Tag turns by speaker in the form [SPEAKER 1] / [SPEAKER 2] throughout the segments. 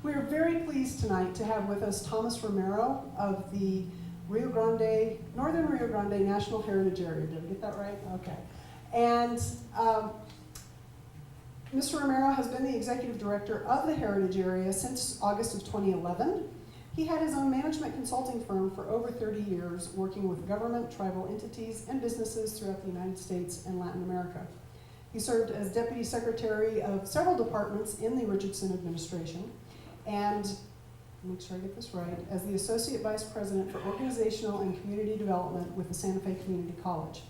[SPEAKER 1] We are very pleased tonight to have with us Thomas Romero of the Northern Rio Grande National Heritage Area. Did I get that right? Okay. And Mr. Romero has been the executive director of the Heritage Area since August of 2011. He had his own management consulting firm for over 30 years, working with government, tribal entities, and businesses throughout the United States and Latin America. He served as deputy secretary of several departments in the Richardson administration, and, make sure I get this right, as the associate vice president for organizational and community development with the Santa Fe Community College.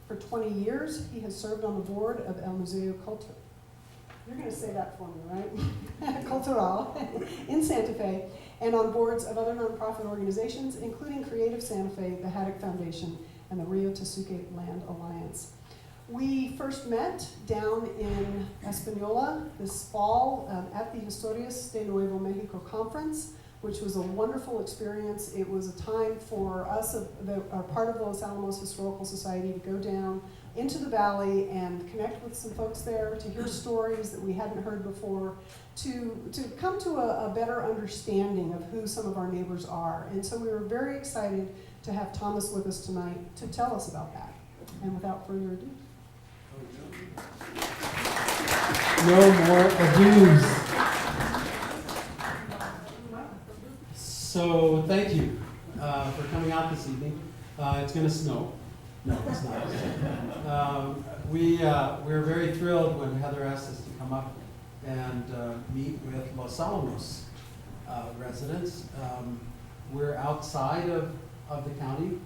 [SPEAKER 1] For 20 years, he has served on the board of El Museo Cultural. You're going to say that for me, right? Cultural in Santa Fe, and on boards of other nonprofit organizations, including Creative Santa Fe, the Haddock Foundation, and the Rio Tasuke Land Alliance. We first met down in Española this fall at the Historias de Nuevo Mexico conference, which was a wonderful experience. It was a time for us, part of the Los Alamos Historical Society, to go down into the valley and connect with some folks there, to hear stories that we hadn't heard before, to come to a better understanding of who some of our neighbors are. And so we were very excited to have Thomas with us tonight to tell us about that. And without further ado.
[SPEAKER 2] No more ados. So thank you for coming out this evening. It's going to snow. No, it's not. We're very thrilled when Heather asked us to come up and meet with Los Alamos residents. We're outside of the county,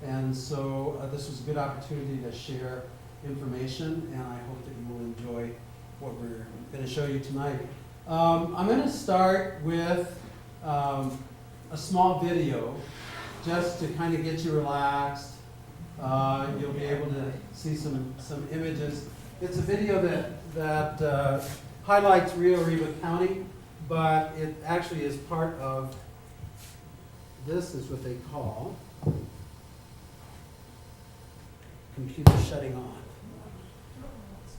[SPEAKER 2] and so this was a good opportunity to share information, and I hope that you will enjoy what we're going to show you tonight. I'm going to start with a small video just to kind of get you relaxed. You'll be able to see some images. It's a video that highlights Rio Arriba County, but it actually is part of, this is what they call computer shutting on.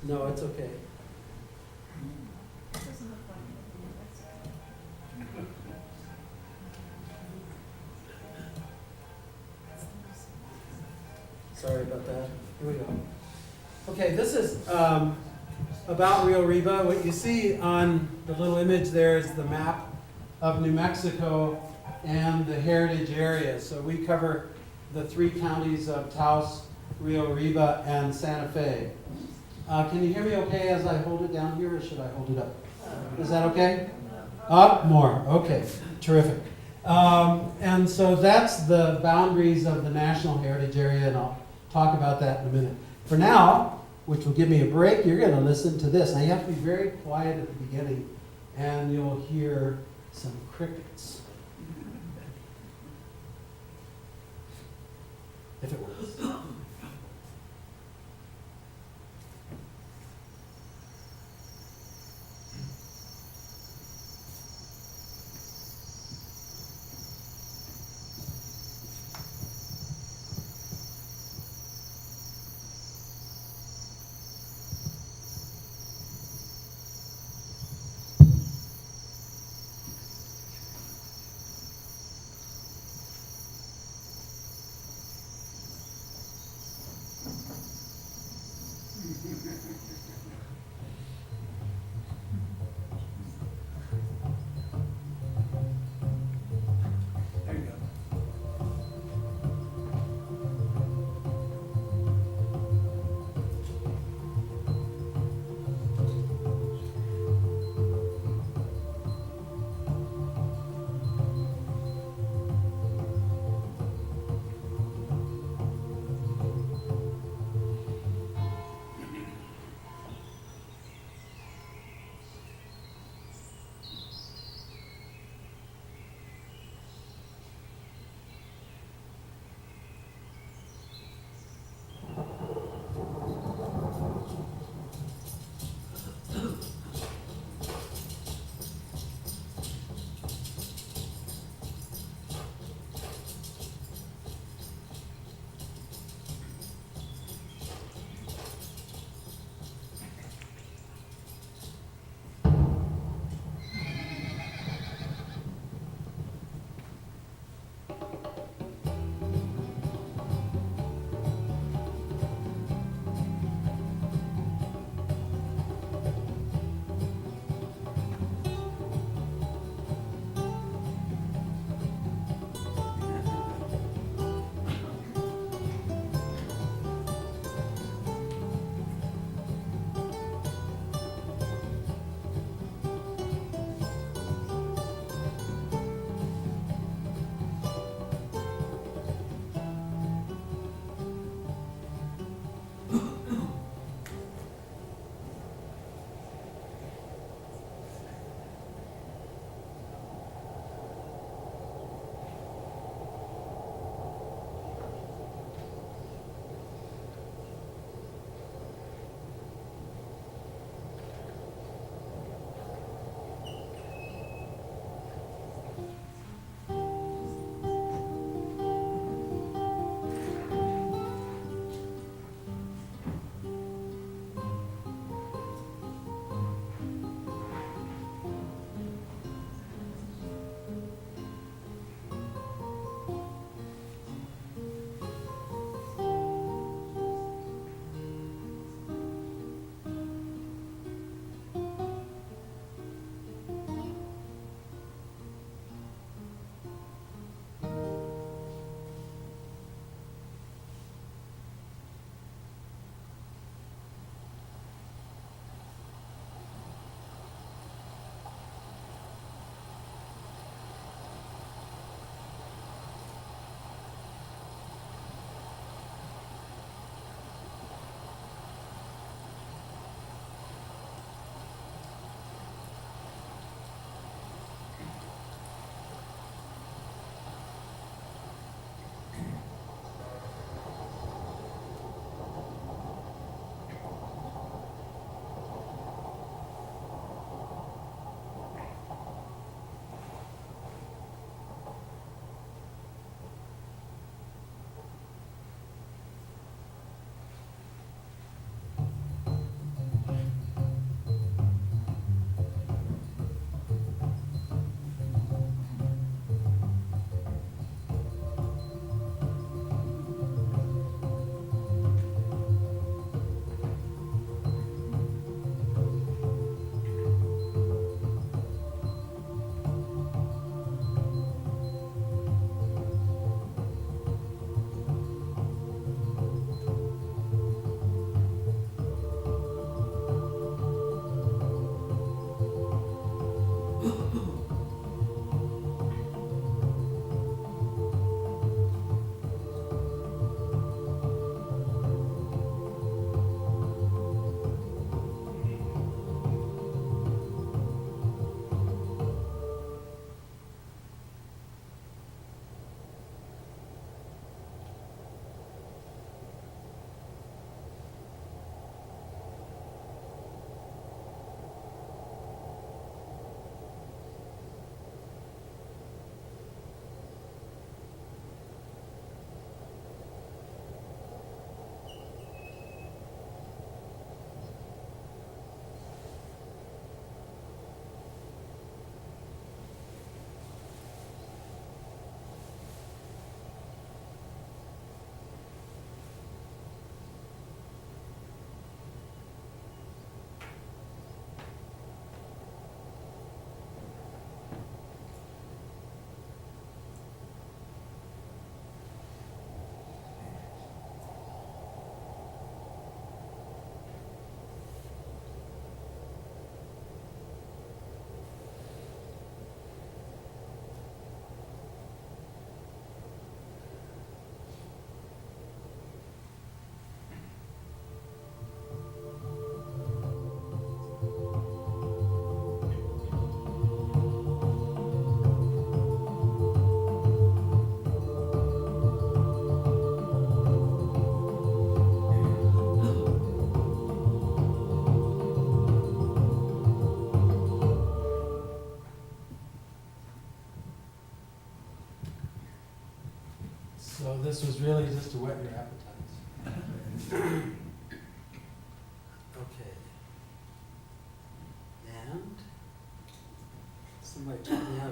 [SPEAKER 2] No, it's okay. Sorry about that. Here we go. Okay, this is about Rio Arriba. What you see on the little image there is the map of New Mexico and the heritage area. So we cover the three counties of Taos, Rio Arriba, and Santa Fe. Can you hear me okay as I hold it down here, or should I hold it up? Is that okay? Up more. Okay, terrific. And so that's the boundaries of the National Heritage Area, and I'll talk about that in a minute. For now, which will give me a break, you're going to listen to this. Now you have to be very quiet at the beginning, and you'll hear some crickets. If it works.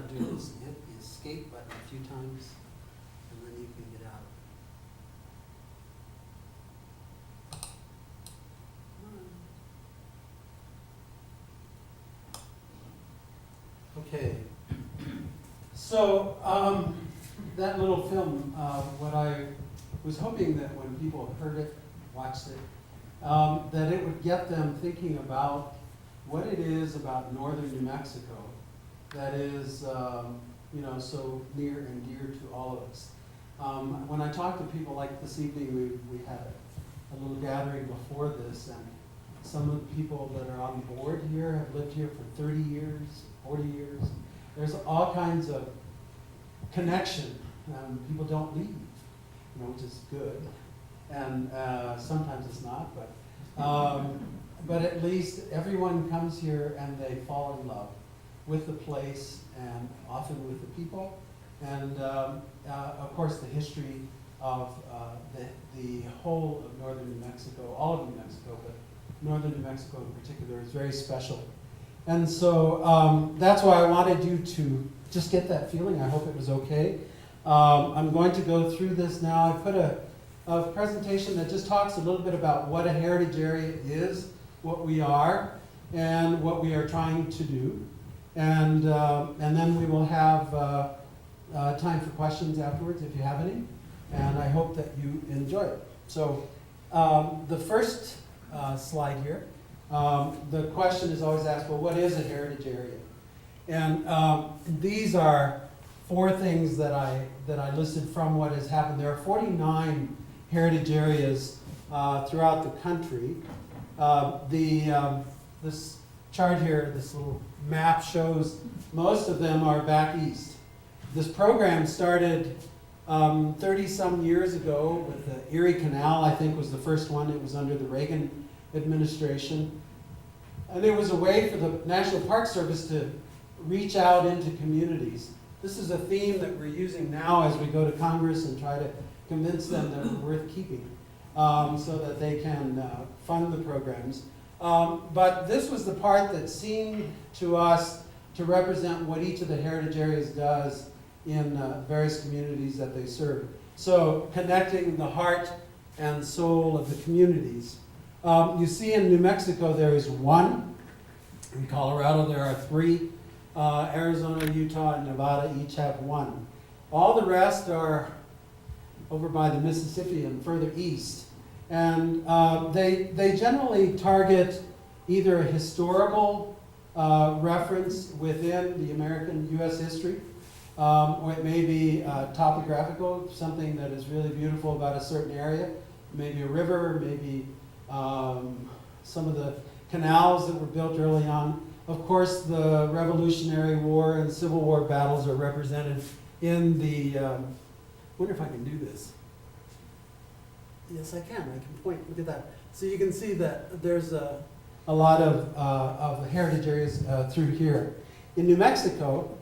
[SPEAKER 2] to do is hit the escape button a few times, and then you can get out. Okay. So, that little film, what I was hoping that when people heard it, watched it, that it would get them thinking about what it is about northern New Mexico that is, so near and dear to all of us. When I talk to people like this evening, we had a little gathering before this, and some of the people that are on board here have lived here for 30 years, 40 years. There's all kinds of connection. People don't leave, which is good, and sometimes it's not, but at least everyone comes here and they fall in love with the place and often with the people, and of course the history of the whole of northern New Mexico, all of New Mexico, but northern New Mexico in particular is very special. And so that's why I wanted you to just get that feeling. I hope it was okay. I'm going to go through this now. I put a presentation that just talks a little bit about what a heritage area is, what we are, and what we are trying to do. And then we will have time for questions afterwards if you have any. And I hope that you enjoy it. So the first slide here, the question is always asked, well, what is a heritage area? And these are 4 things that I listed from what has happened. There are 49 heritage areas throughout the country. This chart here, this little map shows most of them are back east. This program started 30-some years ago with the Erie Canal, I think was the first one. It was under the Reagan administration. And it was a way for the National Park Service to reach out into communities. This is a theme that we're using now as we go to Congress and try to convince them that we're worth keeping so that they can fund the programs. But this was the part that seemed to us to represent what each of the heritage areas does in various communities that they serve. So connecting the heart and soul of the communities. You see in New Mexico there is 1. In Colorado there are 3. Arizona, Utah, and Nevada each have 1. All the rest are over by the Mississippi and further east. And they generally target either a historical reference within the American U.S. history, or it may be topographical, something that is really beautiful about a certain area. Maybe a river, maybe some of the canals that were built early on. Of course, the Revolutionary War and Civil War battles are represented in the, wonder if I can do this. Yes, I can point, look at that. So you can see that there's a lot of heritage areas through here. In New Mexico,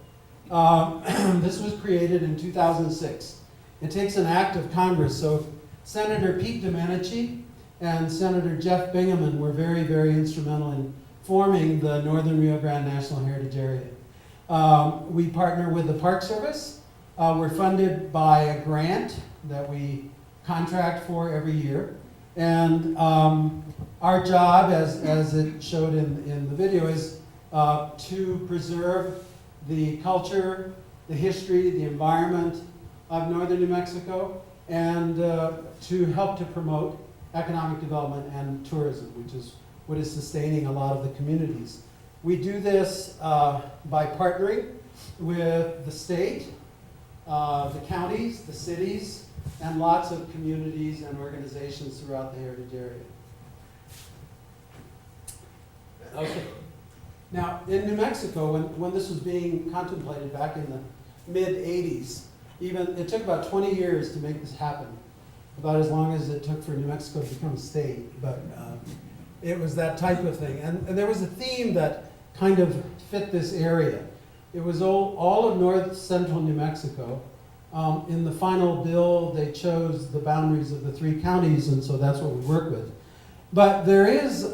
[SPEAKER 2] this was created in 2006. It takes an act of Congress. So Senator Pete Domenici and Senator Jeff Bingaman were very, very instrumental in forming the Northern Rio Grande National Heritage Area. We partner with the Park Service. We're funded by a grant that we contract for every year. And our job, as it showed in the video, is to preserve the culture, the history, the environment of northern New Mexico, and to help to promote economic development and tourism, which is what is sustaining a lot of the communities. We do this by partnering with the state, the counties, the cities, and lots of communities and organizations throughout the heritage area. Okay. Now, in New Mexico, when this was being contemplated back in the mid-'80s, it took about 20 years to make this happen, about as long as it took for New Mexico to become a state, but it was that type of thing. And there was a theme that kind of fit this area. It was all of north central New Mexico. In the final bill, they chose the boundaries of the 3 counties, and so that's what we work with. But there is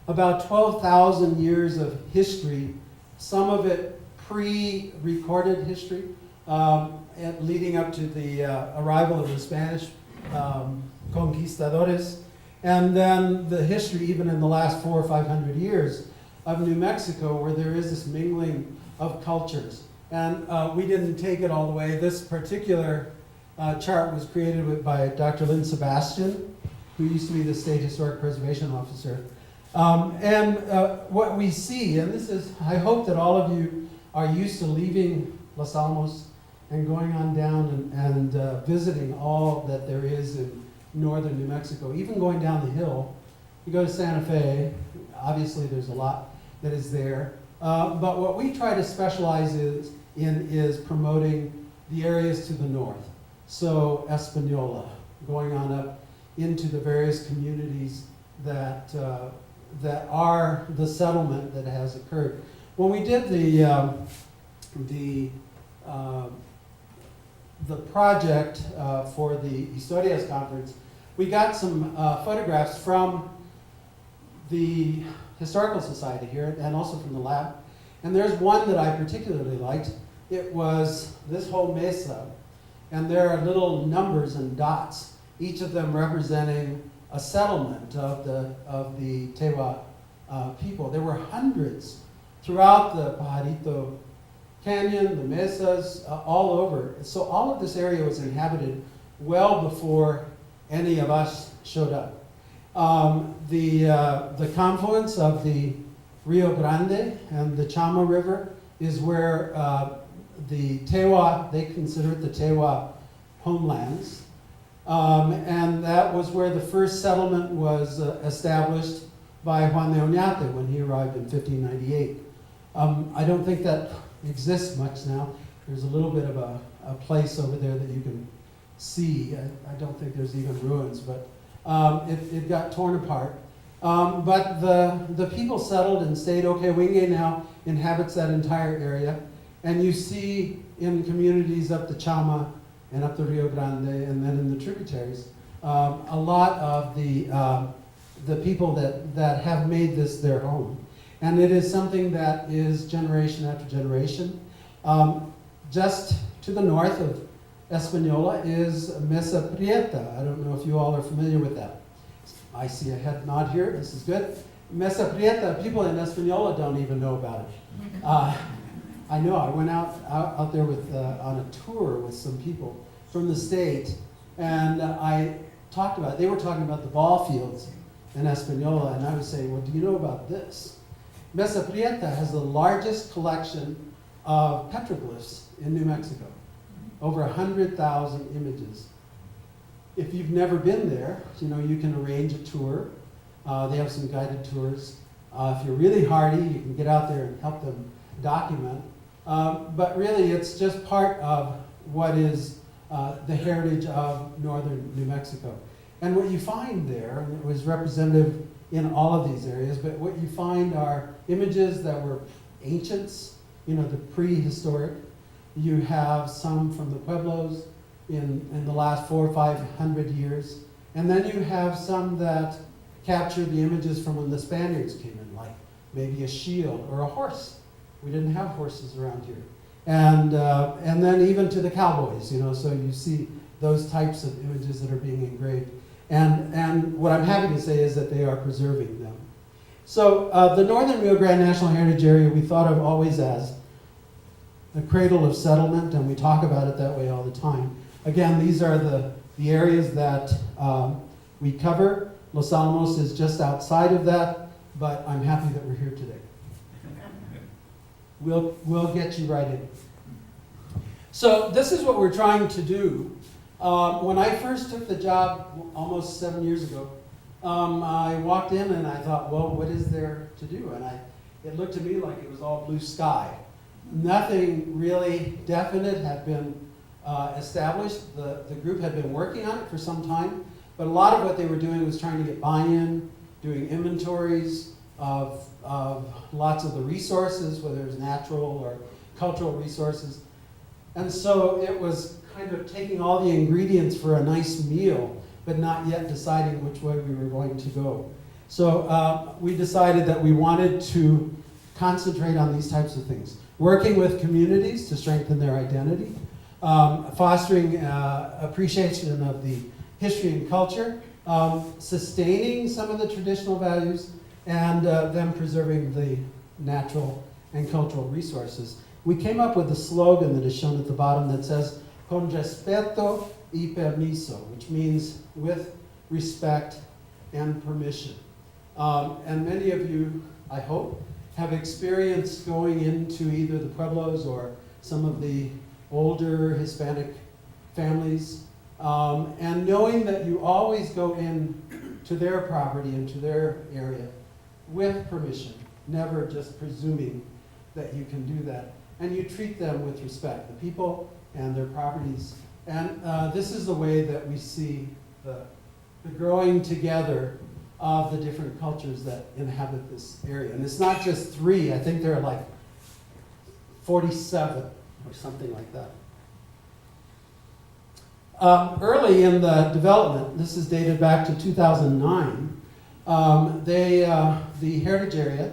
[SPEAKER 2] about 12,000 years of history, some of it pre-recorded history leading up to the arrival of the Spanish conquistadores, and then the history even in the last 400 or 500 years of New Mexico, where there is this mingling of cultures. And we didn't take it all the way. This particular chart was created by Dr. Lynn Sebastian, who used to be the State Historic Preservation Officer. What we see, and this is, I hope that all of you are used to leaving Los Alamos and going on down and visiting all that there is in northern New Mexico, even going down the hill. You go to Santa Fe, obviously there's a lot that is there. But what we try to specialize in is promoting the areas to the north. So Espanola, going on up into the various communities that are the settlement that has occurred. When we did the project for the Historias conference, we got some photographs from the Historical Society here and also from the lab. And there's one that I particularly liked. It was this whole mesa, and there are little numbers and dots, each of them representing a settlement of the Tewa people. There were hundreds throughout the Pajarito Canyon, the mesas, all over. So all of this area was inhabited well before any of us showed up. The confluence of the Rio Grande and the Chama River is where the Tewa, they consider it the Tewa homelands. And that was where the first settlement was established by Juan de Oñate when he arrived in 1598. I don't think that exists much now. There's a little bit of a place over there that you can see. I don't think there's even ruins, but it got torn apart. But the people settled and stayed. Okewinge now inhabits that entire area. And you see in communities up the Chama and up the Rio Grande and then in the tributaries, a lot of the people that have made this their home. And it is something that is generation after generation. Just to the north of Espanola is Mesa Prieta. I don't know if you all are familiar with that. I see a head nod here. This is good. Mesa Prieta, people in Espanola don't even know about it. I know. I went out there with on a tour with some people from the state, and I talked about it. They were talking about the ball fields in Espanola, and I was saying, well, do you know about this? Mesa Prieta has the largest collection of petroglyphs in New Mexico. Over 100,000 images. If you've never been there, you can arrange a tour. They have some guided tours. If you're really hardy, you can get out there and help them document. But really, it's just part of what is the heritage of northern New Mexico. And what you find there, and it was representative in all of these areas, but what you find are images that were ancients, the prehistoric. You have some from the Pueblos in the last 400 or 500 years. And then you have some that capture the images from when the Spaniards came in, like maybe a shield or a horse. We didn't have horses around here. And then even to the cowboys, so you see those types of images that are being engraved. And what I'm happy to say is that they are preserving them. So the Northern Rio Grande National Heritage Area we thought of always as the Cradle of Settlement, and we talk about it that way all the time. Again, these are the areas that we cover. Los Alamos is just outside of that, but I'm happy that we're here today. We'll get you right in. So this is what we're trying to do. When I first took the job almost 7 years ago, I walked in and I thought, well, what is there to do? And it looked to me like it was all blue sky. Nothing really definite had been established. The group had been working on it for some time, but a lot of what they were doing was trying to get buy-in, doing inventories of lots of the resources, whether it was natural or cultural resources. And so it was kind of taking all the ingredients for a nice meal, but not yet deciding which way we were going to go. So we decided that we wanted to concentrate on these types of things. working with communities to strengthen their identity, fostering appreciation of the history and culture, sustaining some of the traditional values, and then preserving the natural and cultural resources. We came up with a slogan that is shown at the bottom that says, con respeto y permiso, which means with respect and permission. And many of you, I hope, have experienced going into either the Pueblos or some of the older Hispanic families, and knowing that you always go in to their property and to their area with permission, never just presuming that you can do that. And you treat them with respect, the people and their properties. And this is the way that we see the growing together of the different cultures that inhabit this area. And it's not just 3, I think there are like 47 or something like that. Early in the development, this is dated back to 2009, the Heritage Area,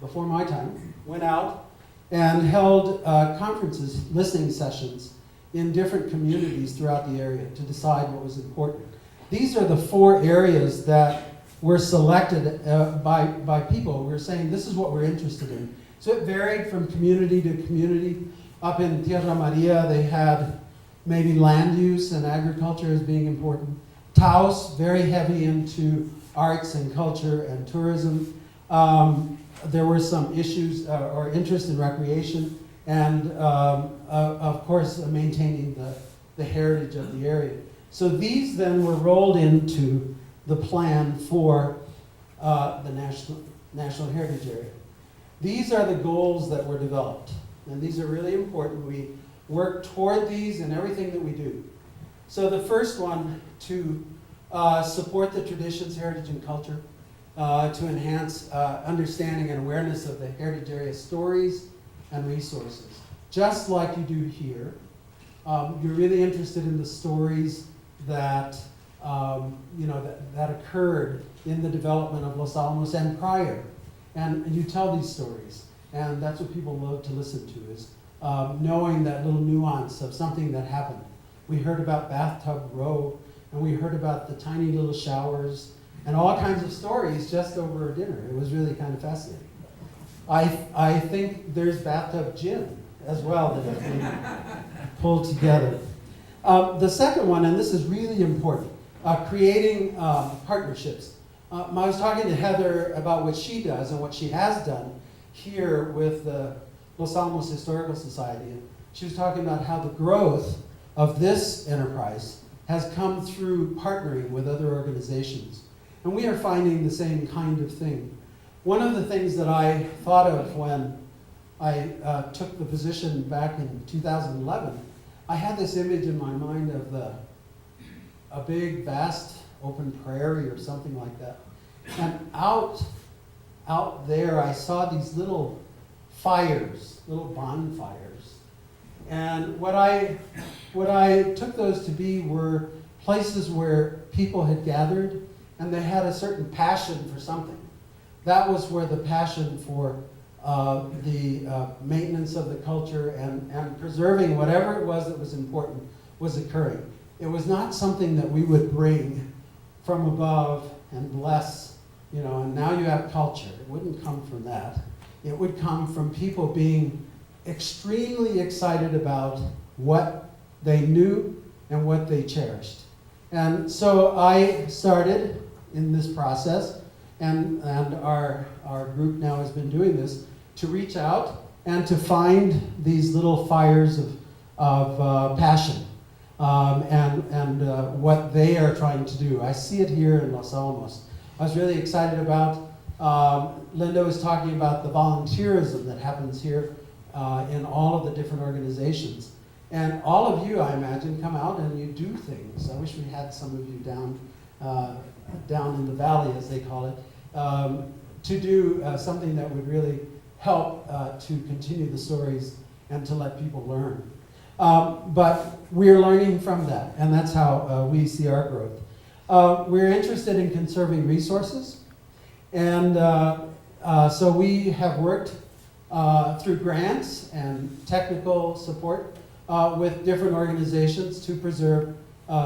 [SPEAKER 2] before my time, went out and held conferences, listening sessions in different communities throughout the area to decide what was important. These are the 4 areas that were selected by people. We were saying, this is what we're interested in. So it varied from community to community. Up in Tierra Maria, they had maybe land use and agriculture as being important. Taos, very heavy into arts and culture and tourism. There were some issues or interest in recreation, and of course maintaining the heritage of the area. So these then were rolled into the plan for the National Heritage Area. These are the goals that were developed, and these are really important. We work toward these in everything that we do. So the first one, to support the traditions, heritage, and culture, to enhance understanding and awareness of the Heritage Area stories and resources. Just like you do here, you're really interested in the stories that that occurred in the development of Los Alamos and prior, and you tell these stories, and that's what people love to listen to, is knowing that little nuance of something that happened. We heard about Bathtub Row, and we heard about the tiny little showers, and all kinds of stories just over dinner. It was really kind of fascinating. I think there's bathtub gin as well that has been pulled together. The second one, and this is really important, creating partnerships. I was talking to Heather about what she does and what she has done here with the Los Alamos Historical Society. And she was talking about how the growth of this enterprise has come through partnering with other organizations. And we are finding the same kind of thing. One of the things that I thought of when I took the position back in 2011, I had this image in my mind of a big, vast, open prairie or something like that. And out there, I saw these little fires, little bonfires. And what I took those to be were places where people had gathered and they had a certain passion for something. That was where the passion for the maintenance of the culture and preserving whatever it was that was important was occurring. It was not something that we would bring from above and bless, and now you have culture. It wouldn't come from that. It would come from people being extremely excited about what they knew and what they cherished. And so I started in this process, and our group now has been doing this, to reach out and to find these little fires of passion and what they are trying to do. I see it here in Los Alamos. I was really excited about, Linda was talking about the volunteerism that happens here in all of the different organizations. And all of you, I imagine, come out and you do things. I wish we had some of you down in the valley, as they call it, to do something that would really help to continue the stories and to let people learn. But we're learning from that, and that's how we see our growth. We're interested in conserving resources, and so we have worked through grants and technical support with different organizations to preserve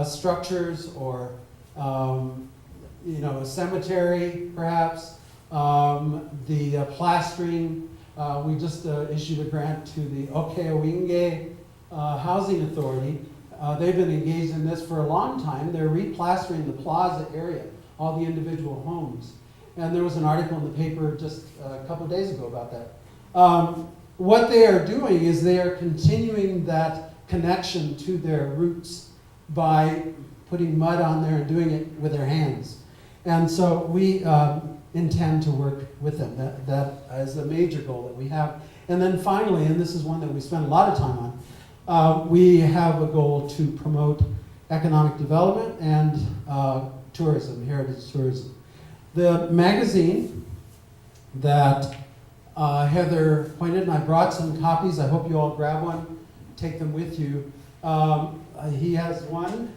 [SPEAKER 2] structures or a cemetery, perhaps. The plastering, we just issued a grant to the Okeowinge Housing Authority. They've been engaged in this for a long time. They're replastering the plaza area, all the individual homes. And there was an article in the paper just a couple of days ago about that. What they are doing is they are continuing that connection to their roots by putting mud on there and doing it with their hands. And so we intend to work with them. That is a major goal that we have. And then finally, and this is one that we spend a lot of time on, we have a goal to promote economic development and tourism, heritage tourism. The magazine that Heather pointed, and I brought some copies. I hope you all grab one, take them with you. He has one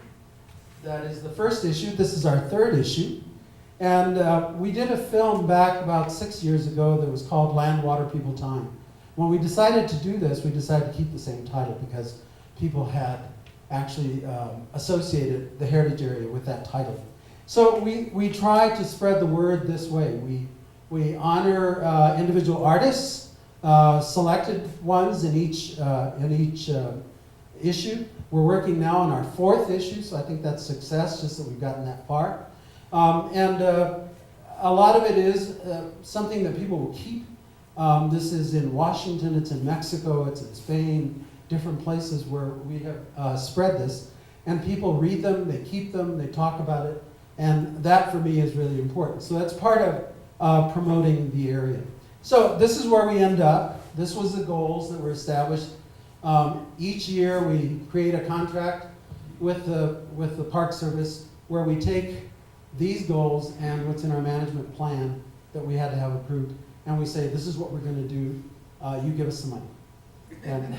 [SPEAKER 2] that is the first issue. This is our third issue. And we did a film back about 6 years ago that was called Land, Water, People, Time. When we decided to do this, we decided to keep the same title because people had actually associated the heritage area with that title. So we try to spread the word this way. We honor individual artists, selected ones in each issue. We're working now on our fourth issue, so I think that's success, just that we've gotten that far. And a lot of it is something that people will keep. This is in Washington, it's in Mexico, it's in Spain, different places where we have spread this. And people read them, they keep them, they talk about it. And that for me is really important. So that's part of promoting the area. So this is where we end up. This was the goals that were established. Each year we create a contract with the Park Service where we take these goals and what's in our management plan that we had to have approved, and we say, this is what we're going to do, you give us some money. And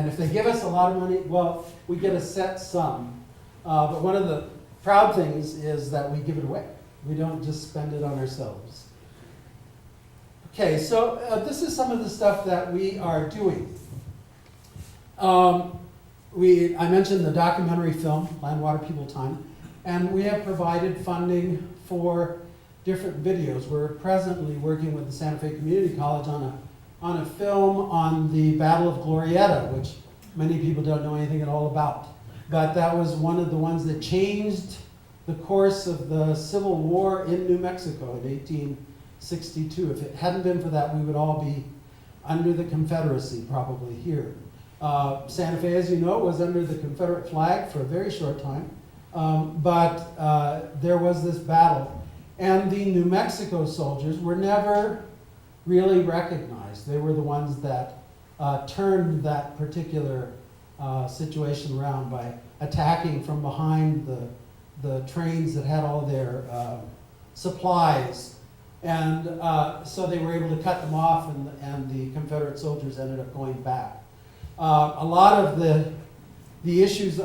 [SPEAKER 2] if they give us a lot of money, well, we get a set sum. But one of the proud things is that we give it away. We don't just spend it on ourselves. Okay, so this is some of the stuff that we are doing. I mentioned the documentary film, Land, Water, People, Time, and we have provided funding for different videos. We're presently working with the Santa Fe Community College on a film on the Battle of Glorieta, which many people don't know anything at all about. But that was one of the ones that changed the course of the Civil War in New Mexico in 1862. If it hadn't been for that, we would all be under the Confederacy probably here. Santa Fe, as you know, was under the Confederate flag for a very short time, but there was this battle. And the New Mexico soldiers were never really recognized. They were the ones that turned that particular situation around by attacking from behind the trains that had all their supplies. And so they were able to cut them off, and the Confederate soldiers ended up going back. A lot of the issues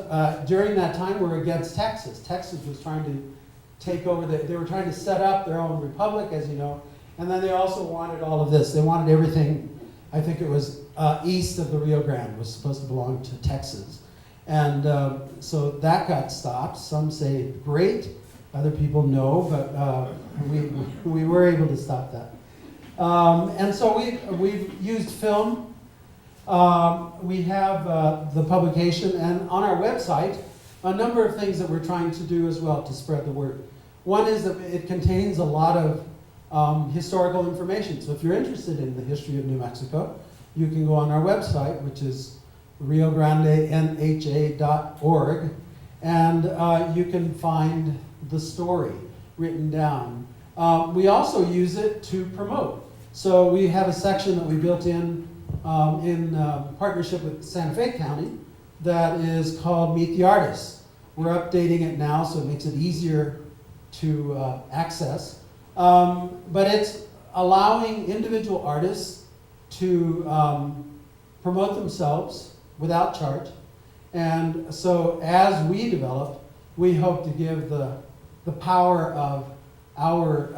[SPEAKER 2] during that time were against Texas. Texas was trying to take over, they were trying to set up their own republic, as you know, and then they also wanted all of this. They wanted everything, I think it was east of the Rio Grande was supposed to belong to Texas. And so that got stopped. Some say great, other people no, but we were able to stop that. And so we've used film. We have the publication, and on our website, a number of things that we're trying to do as well to spread the word. One is that it contains a lot of historical information. So if you're interested in the history of New Mexico, you can go on our website, which is riograndenha.org, and you can find the story written down. We also use it to promote. So we have a section that we built in partnership with Santa Fe County that is called Meet the Artists. We're updating it now so it makes it easier to access. But it's allowing individual artists to promote themselves without charge. And so as we develop, we hope to give the power of our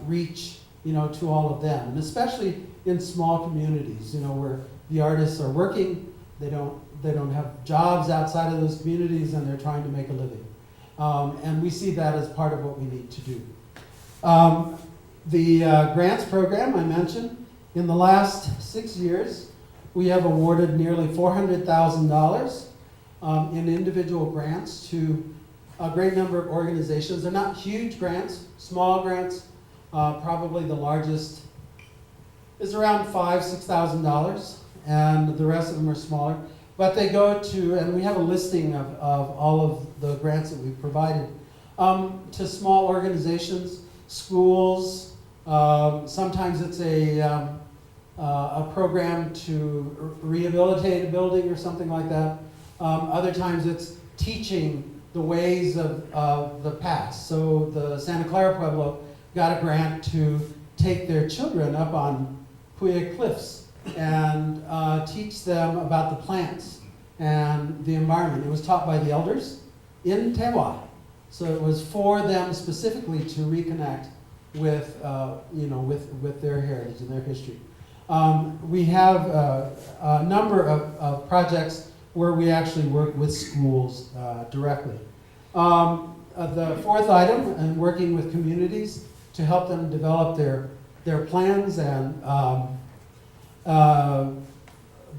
[SPEAKER 2] reach to all of them, and especially in small communities, where the artists are working, they don't have jobs outside of those communities, and they're trying to make a living. And we see that as part of what we need to do. The grants program I mentioned, in the last 6 years, we have awarded nearly $400,000 in individual grants to a great number of organizations. They're not huge grants, small grants. Probably the largest is around $5,000-$6,000, and the rest of them are smaller. But they go to, and we have a listing of all of the grants that we've provided, to small organizations, schools. Sometimes it's a program to rehabilitate a building or something like that. Other times it's teaching the ways of the past. So the Santa Clara Pueblo got a grant to take their children up on Petroglyphs and teach them about the plants and the environment. It was taught by the elders in Taos. So it was for them specifically to reconnect with, with their heritage and their history. We have a number of projects where we actually work with schools directly. The fourth item, and working with communities to help them develop their plans and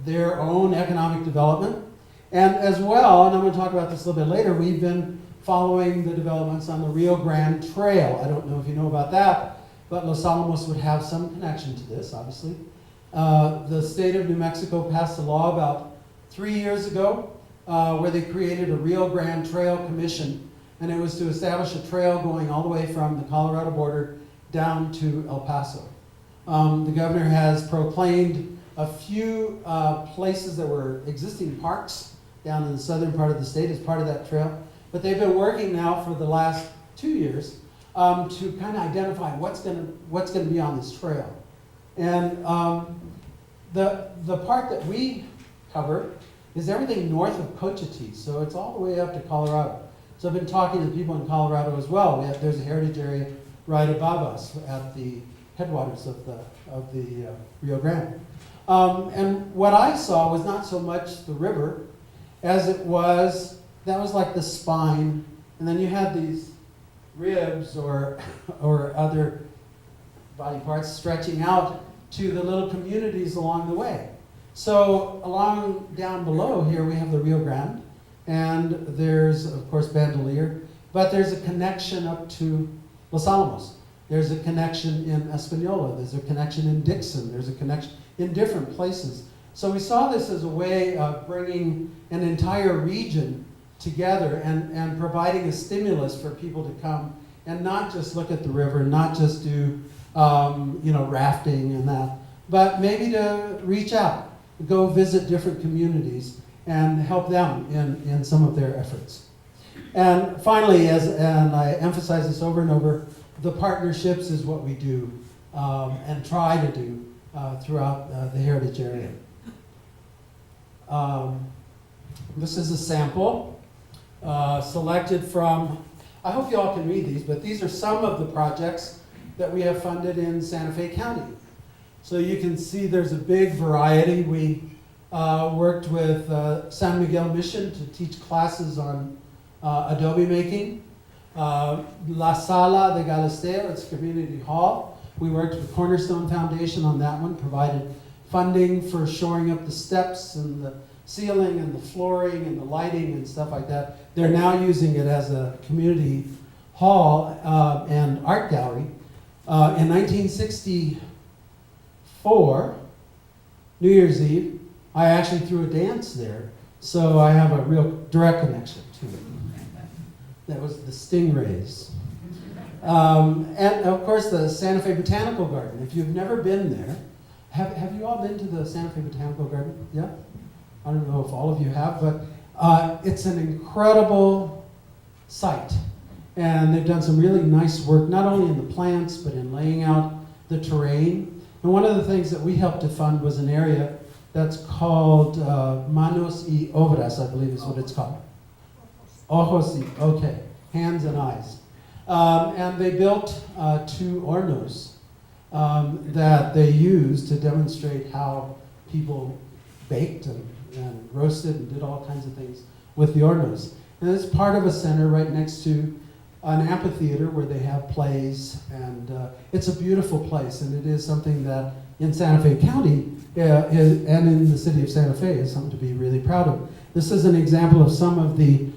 [SPEAKER 2] their own economic development. And as well, and I'm going to talk about this a little bit later, we've been following the developments on the Rio Grande Trail. I don't know if you know about that, but Los Alamos would have some connection to this, obviously. The state of New Mexico passed a law about 3 years ago where they created a Rio Grande Trail Commission, and it was to establish a trail going all the way from the Colorado border down to El Paso. The governor has proclaimed a few places that were existing parks down in the southern part of the state as part of that trail, but they've been working now for the last 2 years to kind of identify what's going to be on this trail. And the part that we cover is everything north of Cochiti, so it's all the way up to Colorado. So I've been talking to people in Colorado as well. There's a heritage area right above us at the headwaters of the Rio Grande. And what I saw was not so much the river as that was like the spine, and then you had these ribs or other body parts stretching out to the little communities along the way. So along down below here we have the Rio Grande, and there's of course Bandelier, but there's a connection up to Los Alamos. There's a connection in Espanola, there's a connection in Dixon, there's a connection in different places. So we saw this as a way of bringing an entire region together and providing a stimulus for people to come and not just look at the river, not just do rafting and that, but maybe to reach out, go visit different communities and help them in some of their efforts. And finally, and I emphasize this over and over, the partnerships is what we do and try to do throughout the heritage area. This is a sample selected from, I hope you all can read these, but these are some of the projects that we have funded in Santa Fe County. So you can see there's a big variety. We worked with San Miguel Mission to teach classes on adobe making. La Sala de Galisteo, it's community hall. We worked with Cornerstone Foundation on that one, provided funding for shoring up the steps and the ceiling and the flooring and the lighting and stuff like that. They're now using it as a community hall and art gallery. In 1964, New Year's Eve, I actually threw a dance there, so I have a real direct connection to it. That was the Stingrays. And of course the Santa Fe Botanical Garden. If you've never been there, have you all been to the Santa Fe Botanical Garden? Yeah? I don't know if all of you have, but it's an incredible site. And they've done some really nice work, not only in the plants, but in laying out the terrain. And one of the things that we helped to fund was an area that's called Manos y Obras, I believe is what it's called. Ojos y, okay, hands and eyes. And they built 2 hornos that they used to demonstrate how people baked and roasted and did all kinds of things with the hornos. And it's part of a center right next to an amphitheater where they have plays, and it's a beautiful place, and it is something that in Santa Fe County and in the city of Santa Fe is something to be really proud of. This is an example of some of the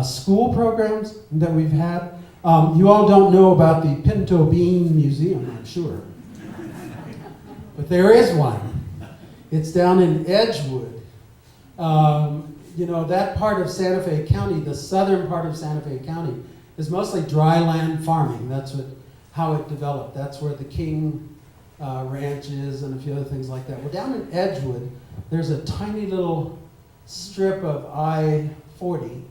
[SPEAKER 2] school programs that we've had. You all don't know about the Pinto Bean Museum, I'm sure. But there is one. It's down in Edgewood. You know, that part of Santa Fe County, the southern part of Santa Fe County, is mostly dry land farming. That's how it developed. That's where the King Ranch is and a few other things like that. Well, down in Edgewood, there's a tiny little strip of I-40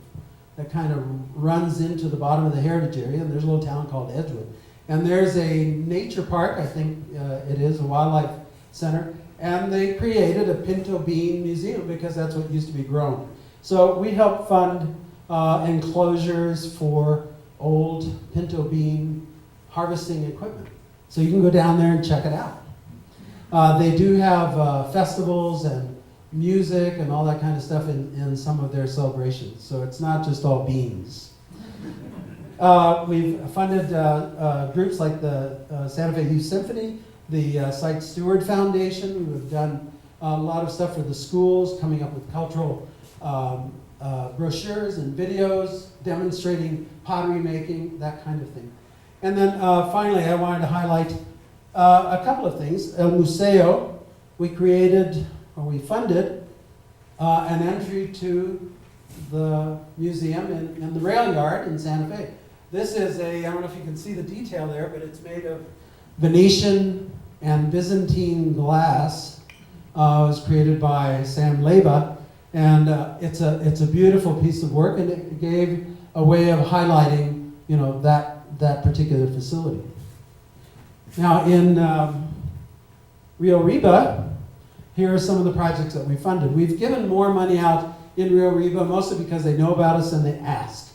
[SPEAKER 2] that kind of runs into the bottom of the heritage area, and there's a little town called Edgewood. And there's a nature park, I think it is, a wildlife center, and they created a pinto bean museum because that's what used to be grown. So we help fund enclosures for old pinto bean harvesting equipment. So you can go down there and check it out. They do have festivals and music and all that kind of stuff in some of their celebrations. So it's not just all beans. We've funded groups like the Santa Fe Youth Symphony, the Site Steward Foundation. We've done a lot of stuff for the schools, coming up with cultural brochures and videos demonstrating pottery making, that kind of thing. And then finally, I wanted to highlight a couple of things. El Museo, we funded an entry to the museum in the rail yard in Santa Fe. This is I don't know if you can see the detail there, but it's made of Venetian and Byzantine glass. It was created by Sam Leba, and it's a beautiful piece of work, and it gave a way of highlighting, you know, that particular facility. Now in Rio Riba, here are some of the projects that we funded. We've given more money out in Rio Riba, mostly because they know about us and they ask.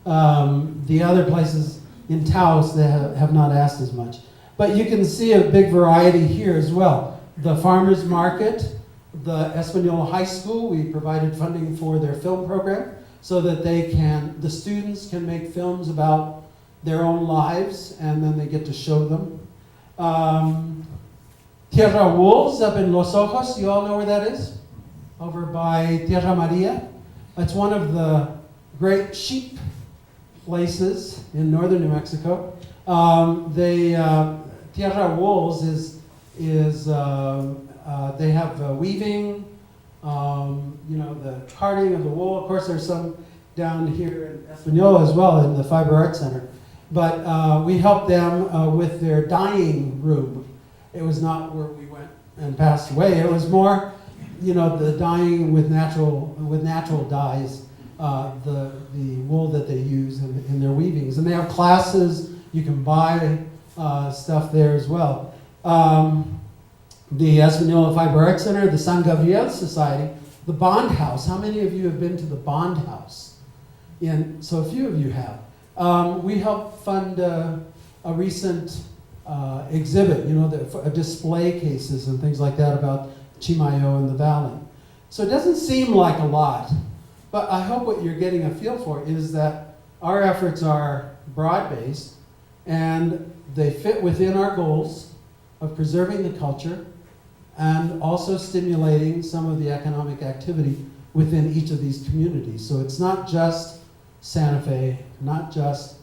[SPEAKER 2] The other places in Taos, they have not asked as much. But you can see a big variety here as well. The farmers market, the Espanol High School, we provided funding for their film program so that the students can make films about their own lives, and then they get to show them. Tierra Wolves up in Los Ojos, you all know where that is? Over by Tierra Maria. It's one of the great sheep places in northern New Mexico. Tierra Wolves they have weaving, the carding of the wool. Of course, there's some down here in Espanol as well in the Fiber Arts Center. But we helped them with their dyeing room. It was not where we went and passed away. It was more, the dyeing with natural dyes, the wool that they use in their weavings. And they have classes. You can buy stuff there as well. The Espanol Fiber Arts Center, the San Gabriel Society, the Bond House. How many of you have been to the Bond House? So a few of you have. We helped fund a recent exhibit, display cases and things like that about Chimayo and the Valley. So it doesn't seem like a lot, but I hope what you're getting a feel for is that our efforts are broad-based and they fit within our goals of preserving the culture and also stimulating some of the economic activity within each of these communities. So it's not just Santa Fe, not just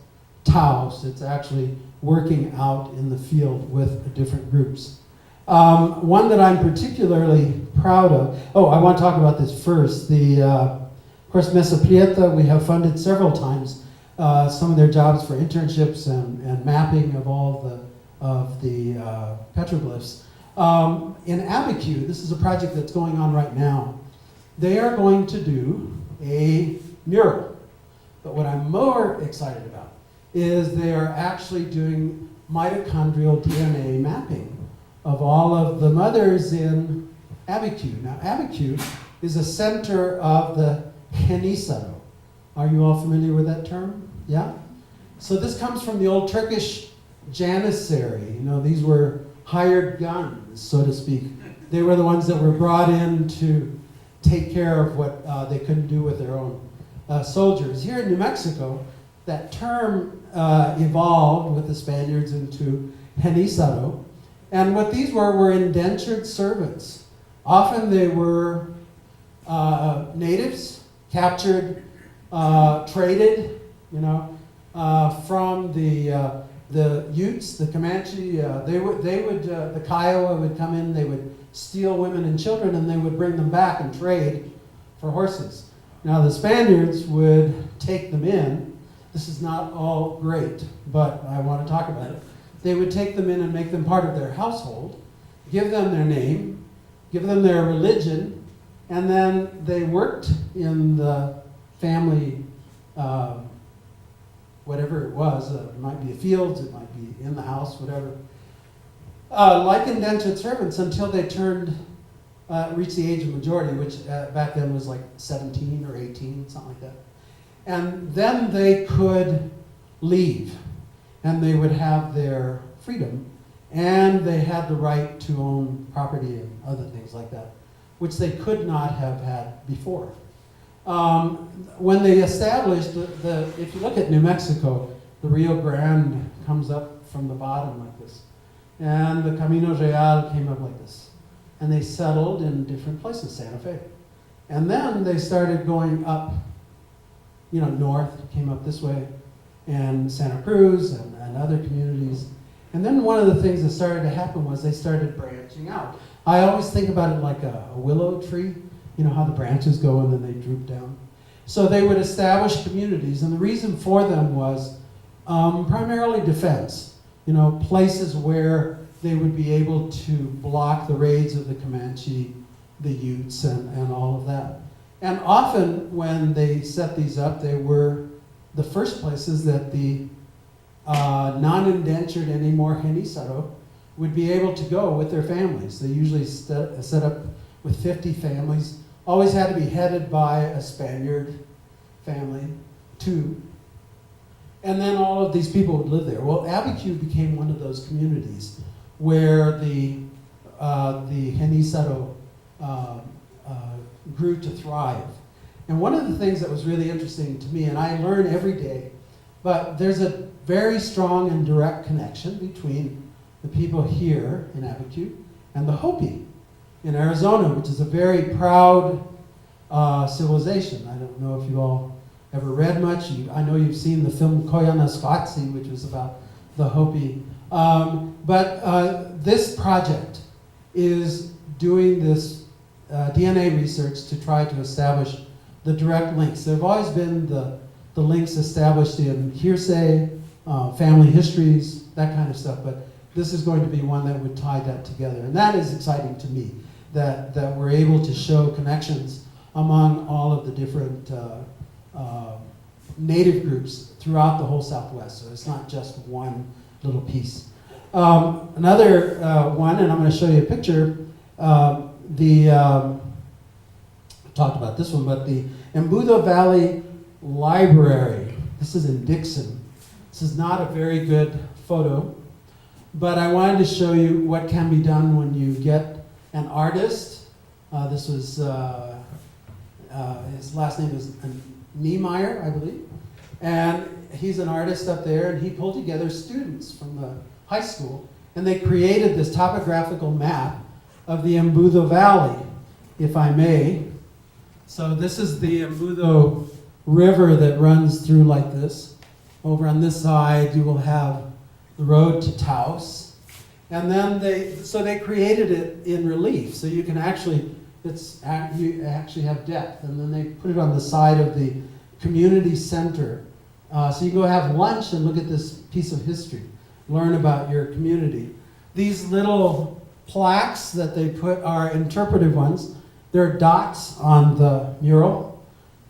[SPEAKER 2] Taos, it's actually working out in the field with different groups. One that I'm particularly proud of, I want to talk about this first. Of course, Mesa Prieta, we have funded several times some of their jobs for internships and mapping of all of the petroglyphs. In Abiquiu, this is a project that's going on right now. They are going to do a mural. But what I'm more excited about is they are actually doing mitochondrial DNA mapping of all of the mothers in Abiquiu. Now, Abiquiu is a center of the Genízaro. Are you all familiar with that term? Yeah? So this comes from the old Turkish janissary. These were hired guns, so to speak. They were the ones that were brought in to take care of what they couldn't do with their own soldiers. Here in New Mexico, that term evolved with the Spaniards into genízaro. And what these were indentured servants. Often they were natives, captured, traded, from the Utes, the Comanche. The Kiowa would come in. They would steal women and children, and they would bring them back and trade for horses. Now the Spaniards would take them in. This is not all great, but I want to talk about it. They would take them in and make them part of their household, give them their name, give them their religion, and then they worked in the family, whatever it was. It might be a fields, it might be in the house, whatever. Like indentured servants until they reached the age of majority, which back then was like 17 or 18, something like that. And then they could leave, and they would have their freedom, and they had the right to own property and other things like that, which they could not have had before. When they established if you look at New Mexico, the Rio Grande comes up from the bottom like this, and the Camino Real came up like this, and they settled in different places, Santa Fe, and then they started going up, north, came up this way, and Santa Cruz and other communities. And then one of the things that started to happen was they started branching out. I always think about it like a willow tree, how the branches go and then they droop down. So they would establish communities, and the reason for them was primarily defense, places where they would be able to block the raids of the Comanche, the Utes, and all of that. And often when they set these up, they were the first places that the non-indentured anymore genízaro would be able to go with their families. They usually set up with 50 families, always had to be headed by a Spaniard family, too. And then all of these people would live there. Well, Abiquiu became one of those communities where the genízaro grew to thrive. And one of the things that was really interesting to me, and I learn every day, but there's a very strong and direct connection between the people here in Abiquiu and the Hopi in Arizona, which is a very proud civilization. I don't know if you all ever read much. I know you've seen the film Koyaanisqatsi, which was about the Hopi. But this project is doing this DNA research to try to establish the direct links. There have always been the links established in hearsay, family histories, that kind of stuff, but this is going to be one that would tie that together. And that is exciting to me, that we're able to show connections among all of the different native groups throughout the whole Southwest. So it's not just one little piece. Another one, and I'm going to show you a picture, I talked about this one, but the Embudo Valley Library. This is in Dixon. This is not a very good photo, but I wanted to show you what can be done when you get an artist. This was, his last name is Niemeyer, I believe. And he's an artist up there, and he pulled together students from the high school, and they created this topographical map of the Embudo Valley, if I may. So this is the Embudo River that runs through like this. Over on this side, you will have the road to Taos. And then they created it in relief, so you can actually, you actually have depth. And then they put it on the side of the community center. So you go have lunch and look at this piece of history, learn about your community. These little plaques that they put are interpretive ones. There are dots on the mural,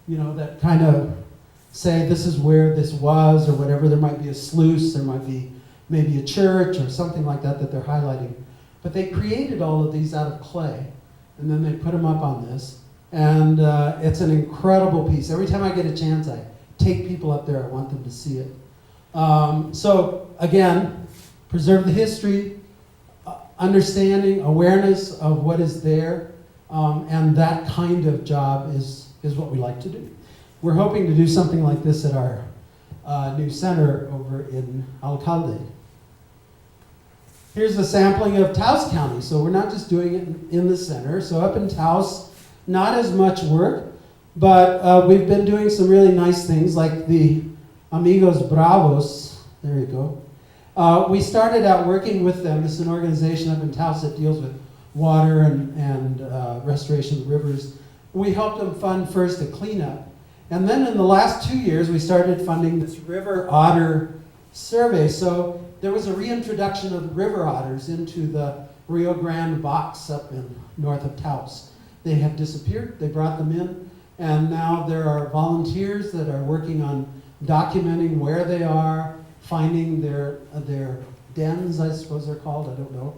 [SPEAKER 2] that kind of say this is where this was or whatever. There might be a sluice, there might be maybe a church or something like that they're highlighting. But they created all of these out of clay, and then they put them up on this. And it's an incredible piece. Every time I get a chance, I take people up there. I want them to see it. So again, preserve the history. understanding, awareness of what is there, and that kind of job is what we like to do. We're hoping to do something like this at our new center over in Alcalde. Here's a sampling of Taos County. So we're not just doing it in the center. So up in Taos, not as much work, but we've been doing some really nice things like the Amigos Bravos. There you go. We started out working with them. This is an organization up in Taos that deals with water and restoration of rivers. We helped them fund first a cleanup. And then in the last 2 years, we started funding this river otter survey. So there was a reintroduction of river otters into the Rio Grande box up in north of Taos. They had disappeared. They brought them in. And now there are volunteers that are working on documenting where they are, finding their dens, I suppose they're called, I don't know,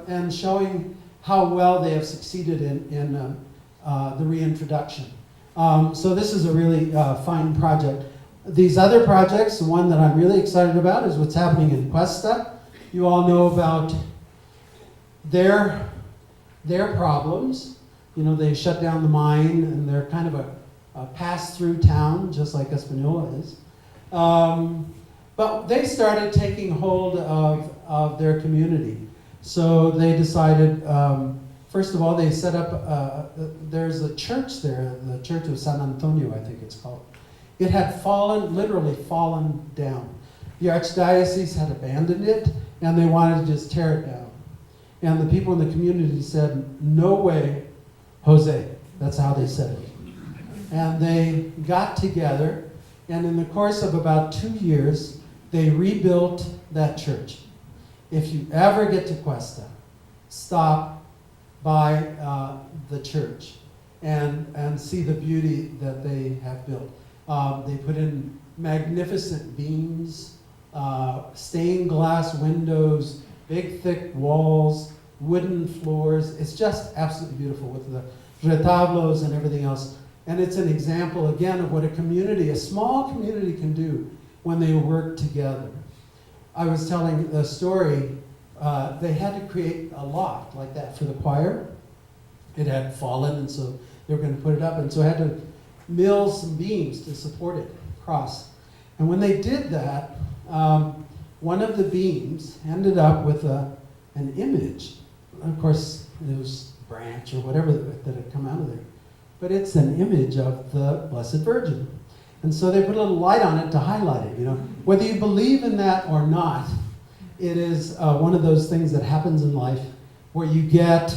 [SPEAKER 2] and showing how well they have succeeded in the reintroduction. So this is a really fine project. These other projects, the one that I'm really excited about is what's happening in Cuesta. You all know about their problems. You know, they shut down the mine and they're kind of a pass-through town, just like Espanol is. But they started taking hold of their community. So they decided, first of all, they set up, there's a church there, the Church of San Antonio, I think it's called. It had fallen, literally fallen down. The archdiocese had abandoned it, and they wanted to just tear it down. And the people in the community said, no way, Jose. That's how they said it. And they got together, and in the course of about 2 years, they rebuilt that church. If you ever get to Cuesta, stop by the church and see the beauty that they have built. They put in magnificent beams, stained glass windows, big thick walls, wooden floors. It's just absolutely beautiful with the retablos and everything else. And it's an example, again, of what a community, a small community can do when they work together. I was telling a story, they had to create a loft like that for the choir. It had fallen, and so they were going to put it up, and so I had to mill some beams to support it across. And when they did that, one of the beams ended up with an image. Of course, it was a branch or whatever that had come out of there. But it's an image of the Blessed Virgin. And so they put a little light on it to highlight it. You know, whether you believe in that or not, it is one of those things that happens in life where you get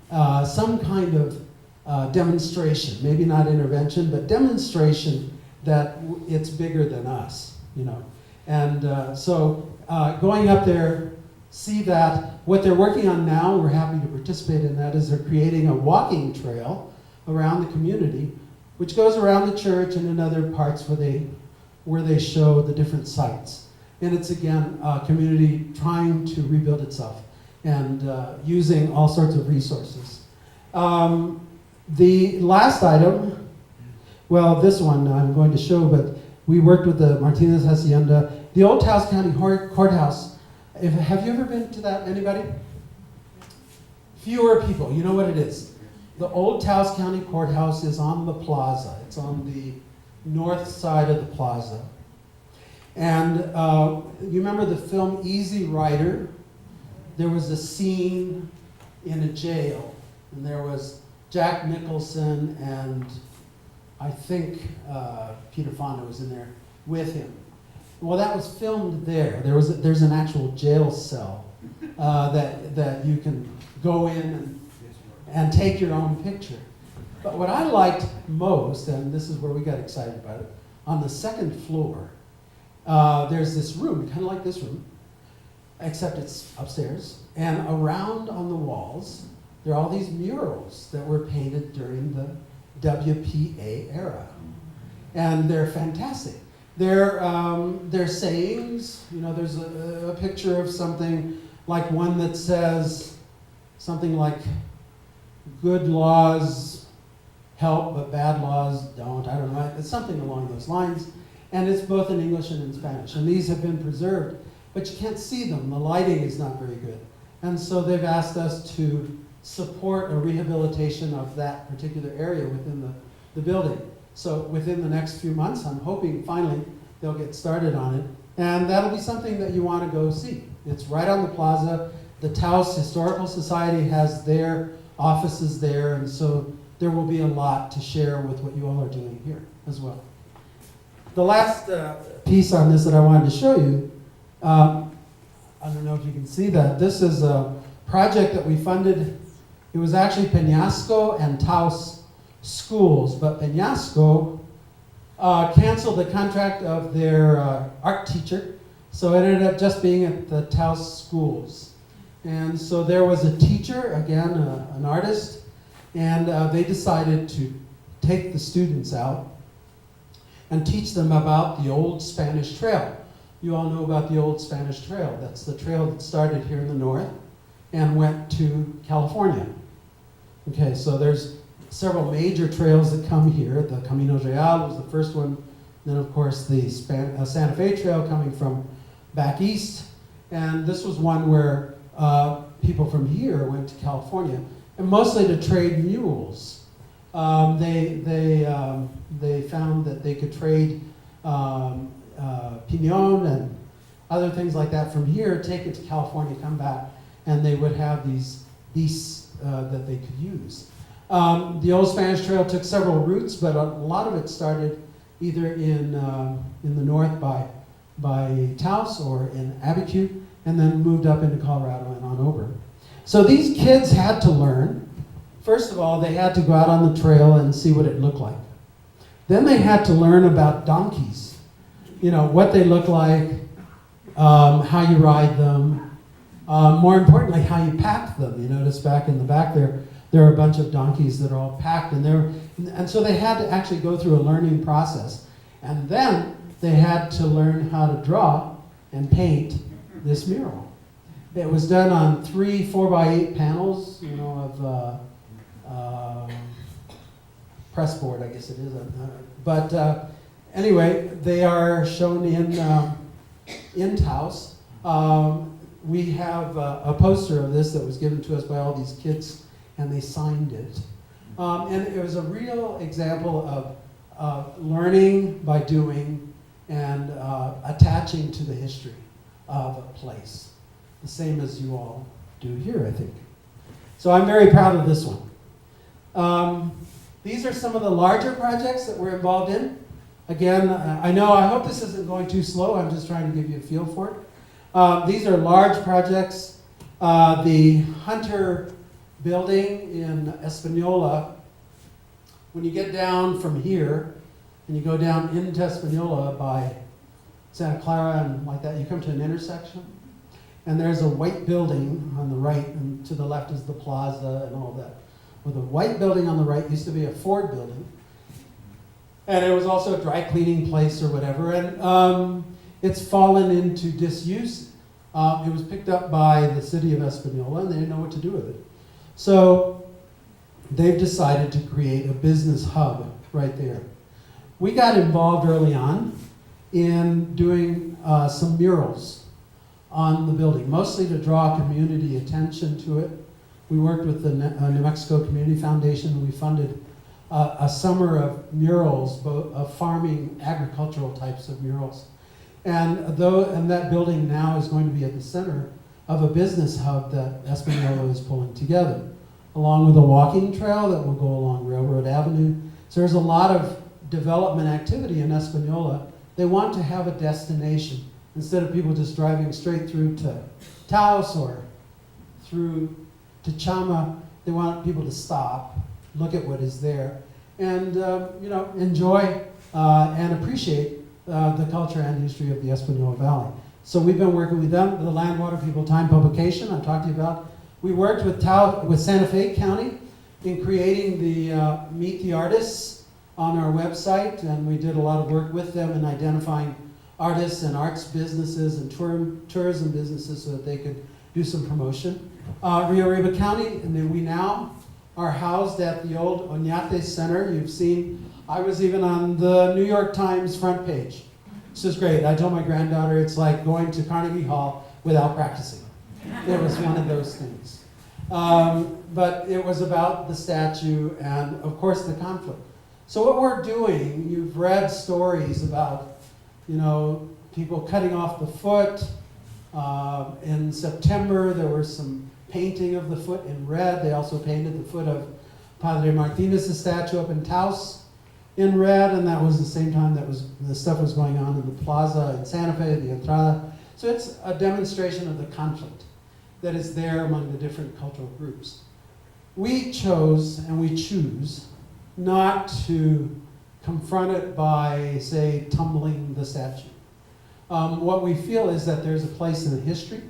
[SPEAKER 2] some kind of demonstration, maybe not intervention, but demonstration that it's bigger than us, you know. And so going up there, see that. What they're working on now, we're happy to participate in that, is they're creating a walking trail around the community, which goes around the church and in other parts where they show the different sites. And it's, again, a community trying to rebuild itself and using all sorts of resources. The last item, well, this one I'm going to show, but we worked with the Martinez Hacienda, the old Taos County Courthouse. Have you ever been to that, anybody? Fewer people, you know what it is. The old Taos County Courthouse is on the plaza. It's on the north side of the plaza. And you remember the film Easy Rider? There was a scene in a jail, and there was Jack Nicholson and I think Peter Fonda was in there with him. Well, that was filmed there. There's an actual jail cell that you can go in and take your own picture. But what I liked most, and this is where we got excited about it, on the second floor, there's this room, kind of like this room, except it's upstairs. And around on the walls, there are all these murals that were painted during the WPA era. And they're fantastic. They're sayings, you know, there's a picture of something like one that says something like, good laws help, but bad laws don't. I don't know. It's something along those lines. And it's both in English and in Spanish. And these have been preserved. but you can't see them. The lighting is not very good. And so they've asked us to support a rehabilitation of that particular area within the building. So within the next few months, I'm hoping finally they'll get started on it. And that'll be something that you want to go see. It's right on the plaza. The Taos Historical Society has their offices there, and so there will be a lot to share with what you all are doing here as well. The last piece on this that I wanted to show you, I don't know if you can see that. This is a project that we funded. It was actually Peñasco and Taos schools, but Peñasco canceled the contract of their art teacher, so it ended up just being at the Taos schools. And so there was a teacher, again, an artist, and they decided to take the students out and teach them about the old Spanish Trail. You all know about the old Spanish Trail. That's the trail that started here in the north and went to California. Okay, so there's several major trails that come here. The Camino Real was the first one. Then, of course, the Santa Fe Trail coming from back east. And this was one where people from here went to California, and mostly to trade mules. They found that they could trade pinon and other things like that from here, take it to California, come back, and they would have these beasts that they could use. The old Spanish Trail took several routes, but a lot of it started either in the north by Taos or in Abiquiu, and then moved up into Colorado and on over. So these kids had to learn. First of all, they had to go out on the trail and see what it looked like. Then they had to learn about donkeys. You know, what they look like, how you ride them, more importantly, how you pack them. You notice back in the back there are a bunch of donkeys that are all packed, and so they had to actually go through a learning process. And then they had to learn how to draw and paint this mural. It was done on 3 4x8 panels, you know, of pressboard, I guess it is. But anyway, they are shown in Taos. We have a poster of this that was given to us by all these kids, and they signed it. And it was a real example of learning by doing and attaching to the history of a place. The same as you all do here, I think. So I'm very proud of this one. These are some of the larger projects that we're involved in. Again, I hope this isn't going too slow. I'm just trying to give you a feel for it. These are large projects. The Hunter building in Espanola, when you get down from here and you go down into Espanola by Santa Clara and like that, you come to an intersection, and there's a white building on the right, and to the left is the plaza and all that. Well, the white building on the right used to be a Ford building, and it was also a dry cleaning place or whatever, and it's fallen into disuse. It was picked up by the city of Espanola, and they didn't know what to do with it. So they've decided to create a business hub right there. We got involved early on in doing some murals on the building, mostly to draw community attention to it. We worked with the New Mexico Community Foundation, and we funded a summer of murals, both of farming, agricultural types of murals. And that building now is going to be at the center of a business hub that Espanola is pulling together, along with a walking trail that will go along Railroad Avenue. So there's a lot of development activity in Espanola. They want to have a destination. Instead of people just driving straight through to Taos or through to Chama, they want people to stop, look at what is there, and enjoy and appreciate the culture and history of the Espanola Valley. So we've been working with them, the Land, Water, People, Time publication I talked to you about. We worked with Santa Fe County in creating the Meet the Artists on our website, and we did a lot of work with them in identifying artists and arts businesses and tourism businesses so that they could do some promotion. Rio Grande County, and then we now are housed at the old Oñate Center. You've seen, I was even on the New York Times front page. This is great. I told my granddaughter it's like going to Carnegie Hall without practicing. It was one of those things. But it was about the statue and, of course, the conflict. So what we're doing, you've read stories about, people cutting off the foot. In September, there was some painting of the foot in red. They also painted the foot of Padre Martinez's statue up in Taos in red, and that was the same time the stuff was going on in the plaza in Santa Fe, the Entrada. So it's a demonstration of the conflict that is there among the different cultural groups. We chose, and we choose, not to confront it by, say, tumbling the statue. What we feel is that there's a place in the history.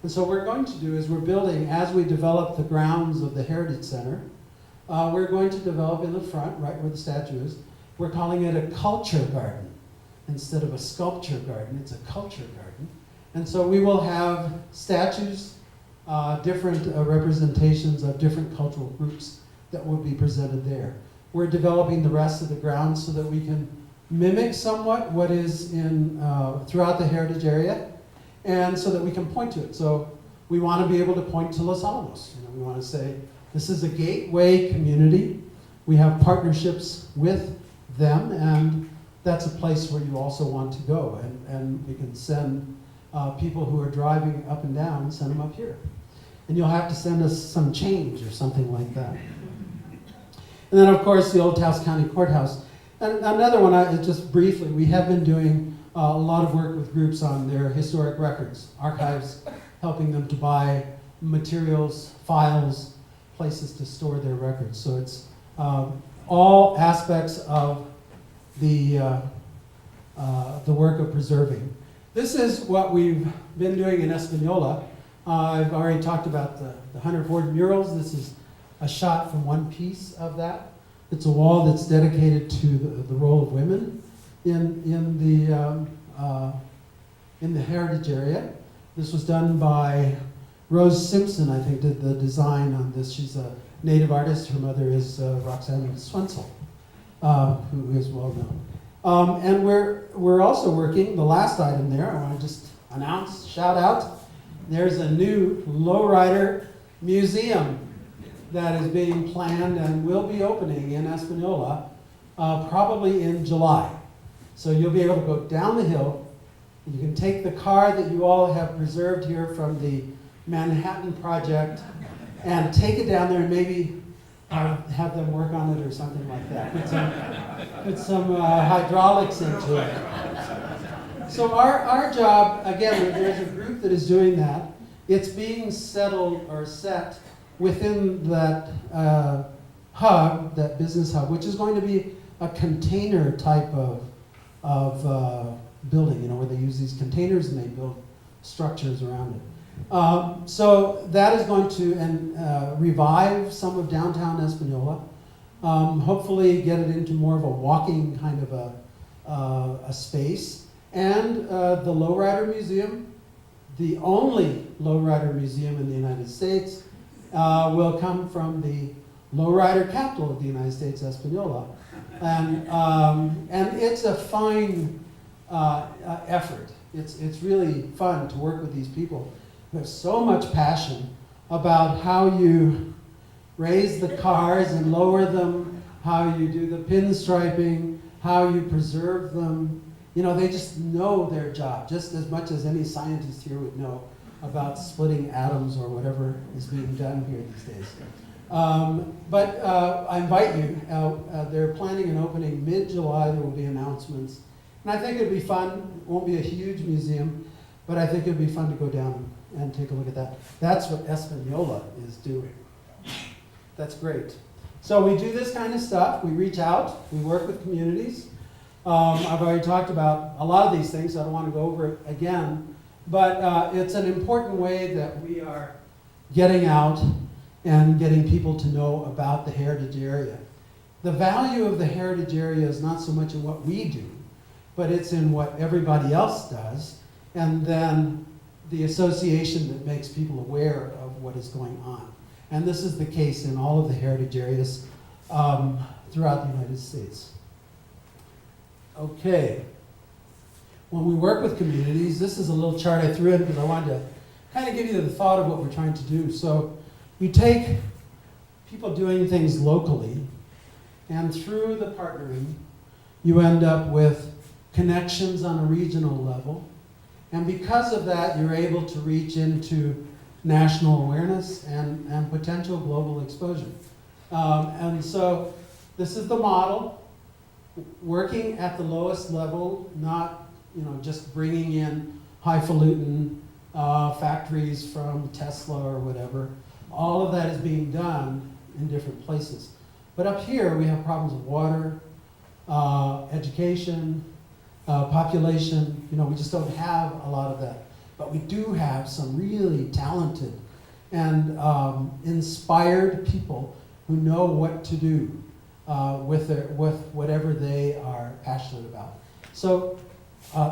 [SPEAKER 2] And so what we're going to do is we're building, as we develop the grounds of the Heritage Center, we're going to develop in the front, right where the statue is, we're calling it a culture garden. Instead of a sculpture garden, it's a culture garden. And so we will have statues, different representations of different cultural groups that will be presented there. We're developing the rest of the grounds so that we can mimic somewhat what is in throughout the heritage area, and so that we can point to it. So we want to be able to point to Los Alamos. We want to say, this is a gateway community. We have partnerships with them, and that's a place where you also want to go. And we can send people who are driving up and down, send them up here. And you'll have to send us some change or something like that. And then, of course, the old Taos County Courthouse. And another one, just briefly, we have been doing a lot of work with groups on their historic records, archives, helping them to buy materials, files, places to store their records. So it's all aspects of the work of preserving. This is what we've been doing in Espanola. I've already talked about the 104 murals. This is a shot from one piece of that. It's a wall that's dedicated to the role of women in the heritage area. This was done by Rose Simpson, I think, did the design on this. She's a native artist. Her mother is Roxanne Swensel, who is well known. And we're also working, the last item there, I want to just announce, shout out, there's a new Lowrider Museum that is being planned and will be opening in Espanola probably in July. So you'll be able to go down the hill. You can take the car that you all have preserved here from the Manhattan Project and take it down there and maybe have them work on it or something like that. Put some hydraulics into it. So our job, again, there's a group that is doing that. It's being settled or set within that hub, that business hub, which is going to be a container type of building, where they use these containers and they build structures around it. So that is going to revive some of downtown Espanola, hopefully get it into more of a walking kind of a space. And the Lowrider Museum, the only Lowrider Museum in the United States, will come from the lowrider capital of the United States, Espanola. And it's a fine effort. It's really fun to work with these people who have so much passion about how you raise the cars and lower them, how you do the pinstriping, how you preserve them. They just know their job, just as much as any scientist here would know about splitting atoms or whatever is being done here these days. But I invite you. They're planning an opening mid-July. There will be announcements. And I think it'd be fun. It won't be a huge museum, but I think it'd be fun to go down and take a look at that. That's what Espanola is doing. That's great. So we do this kind of stuff. We reach out. We work with communities. I've already talked about a lot of these things. So I don't want to go over it again. But it's an important way that we are getting out and getting people to know about the heritage area. The value of the heritage area is not so much in what we do, but it's in what everybody else does, and then the association that makes people aware of what is going on. And this is the case in all of the heritage areas throughout the United States. Okay. when we work with communities, this is a little chart I threw in because I wanted to kind of give you the thought of what we're trying to do. So you take people doing things locally, and through the partnering, you end up with connections on a regional level. And because of that, you're able to reach into national awareness and potential global exposure. And so this is the model, working at the lowest level, not just bringing in highfalutin factories from Tesla or whatever. All of that is being done in different places. But up here, we have problems of water, education, population. We just don't have a lot of that. But we do have some really talented and inspired people who know what to do with whatever they are passionate about. So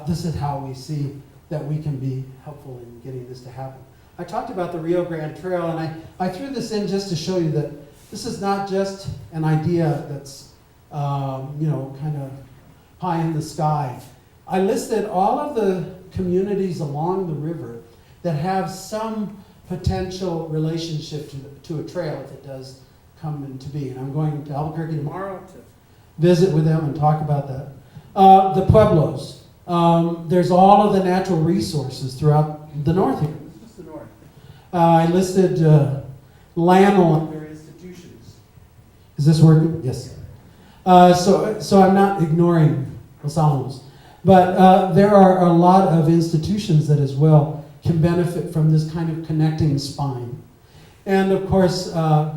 [SPEAKER 2] this is how we see that we can be helpful in getting this to happen. I talked about the Rio Grande Trail, and I threw this in just to show you that this is not just an idea that's kind of pie in the sky. I listed all of the communities along the river that have some potential relationship to a trail if it does come into being. I'm going to Albuquerque tomorrow to visit with them and talk about that. The Pueblos. There's all of the natural resources throughout the north here. This is the north. I listed landlord their institutions. Is this working? Yes. So I'm not ignoring Los Alamos. But there are a lot of institutions that as well can benefit from this kind of connecting spine. And of course,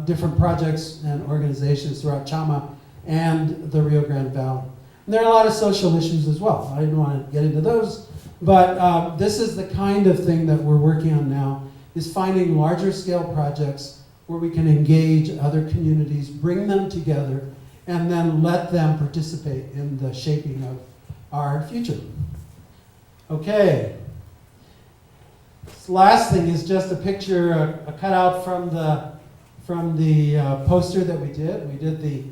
[SPEAKER 2] different projects and organizations throughout Chama and the Rio Grande Valley. And there are a lot of social issues as well. I didn't want to get into those, but this is the kind of thing that we're working on now, is finding larger scale projects where we can engage other communities, bring them together, and then let them participate in the shaping of our future. Okay. This last thing is just a picture, a cutout from the poster that we did. We did the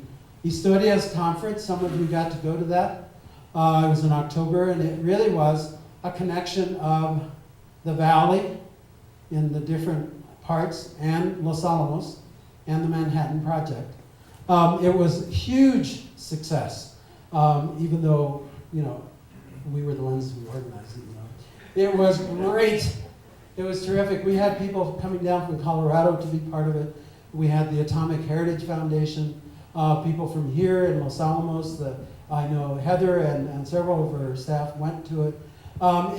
[SPEAKER 2] Historias conference. Some of you got to go to that. It was in October, and it really was a connection of the valley in the different parts and Los Alamos and the Manhattan Project. It was a huge success, even though we were the ones who organized it. It was great. It was terrific. We had people coming down from Colorado to be part of it. We had the Atomic Heritage Foundation, people from here in Los Alamos. I know Heather and several of her staff went to it.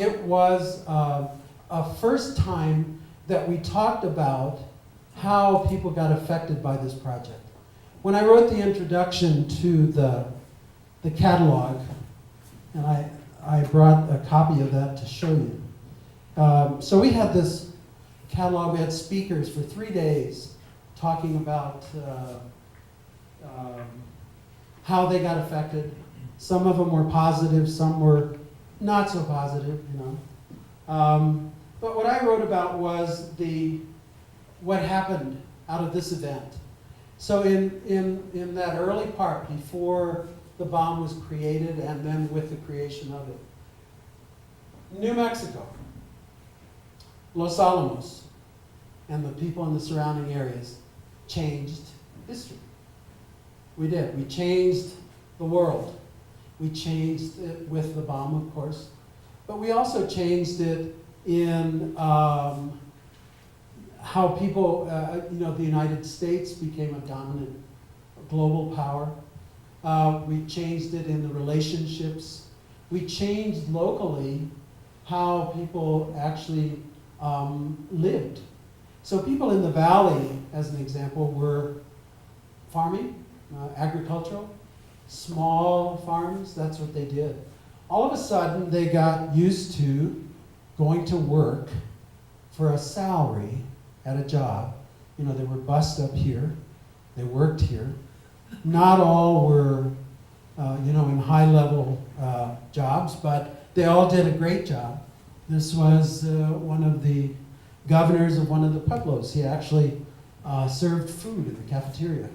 [SPEAKER 2] It was a first time that we talked about how people got affected by this project. When I wrote the introduction to the catalog, and I brought a copy of that to show you. So we had this catalog, we had speakers for 3 days talking about how they got affected. Some of them were positive, some were not so positive, But what I wrote about was what happened out of this event. So in that early part, before the bomb was created and then with the creation of it, New Mexico, Los Alamos, and the people in the surrounding areas changed history. We did. We changed the world. We changed it with the bomb, of course, but we also changed it in how people, the United States became a dominant global power. We changed it in the relationships. We changed locally how people actually lived. So people in the valley, as an example, were farming, agricultural, small farms, that's what they did. All of a sudden, they got used to going to work for a salary at a job. They were bused up here, they worked here. Not all were, in high-level jobs, but they all did a great job. This was one of the governors of one of the Pueblos. He actually served food in the cafeteria.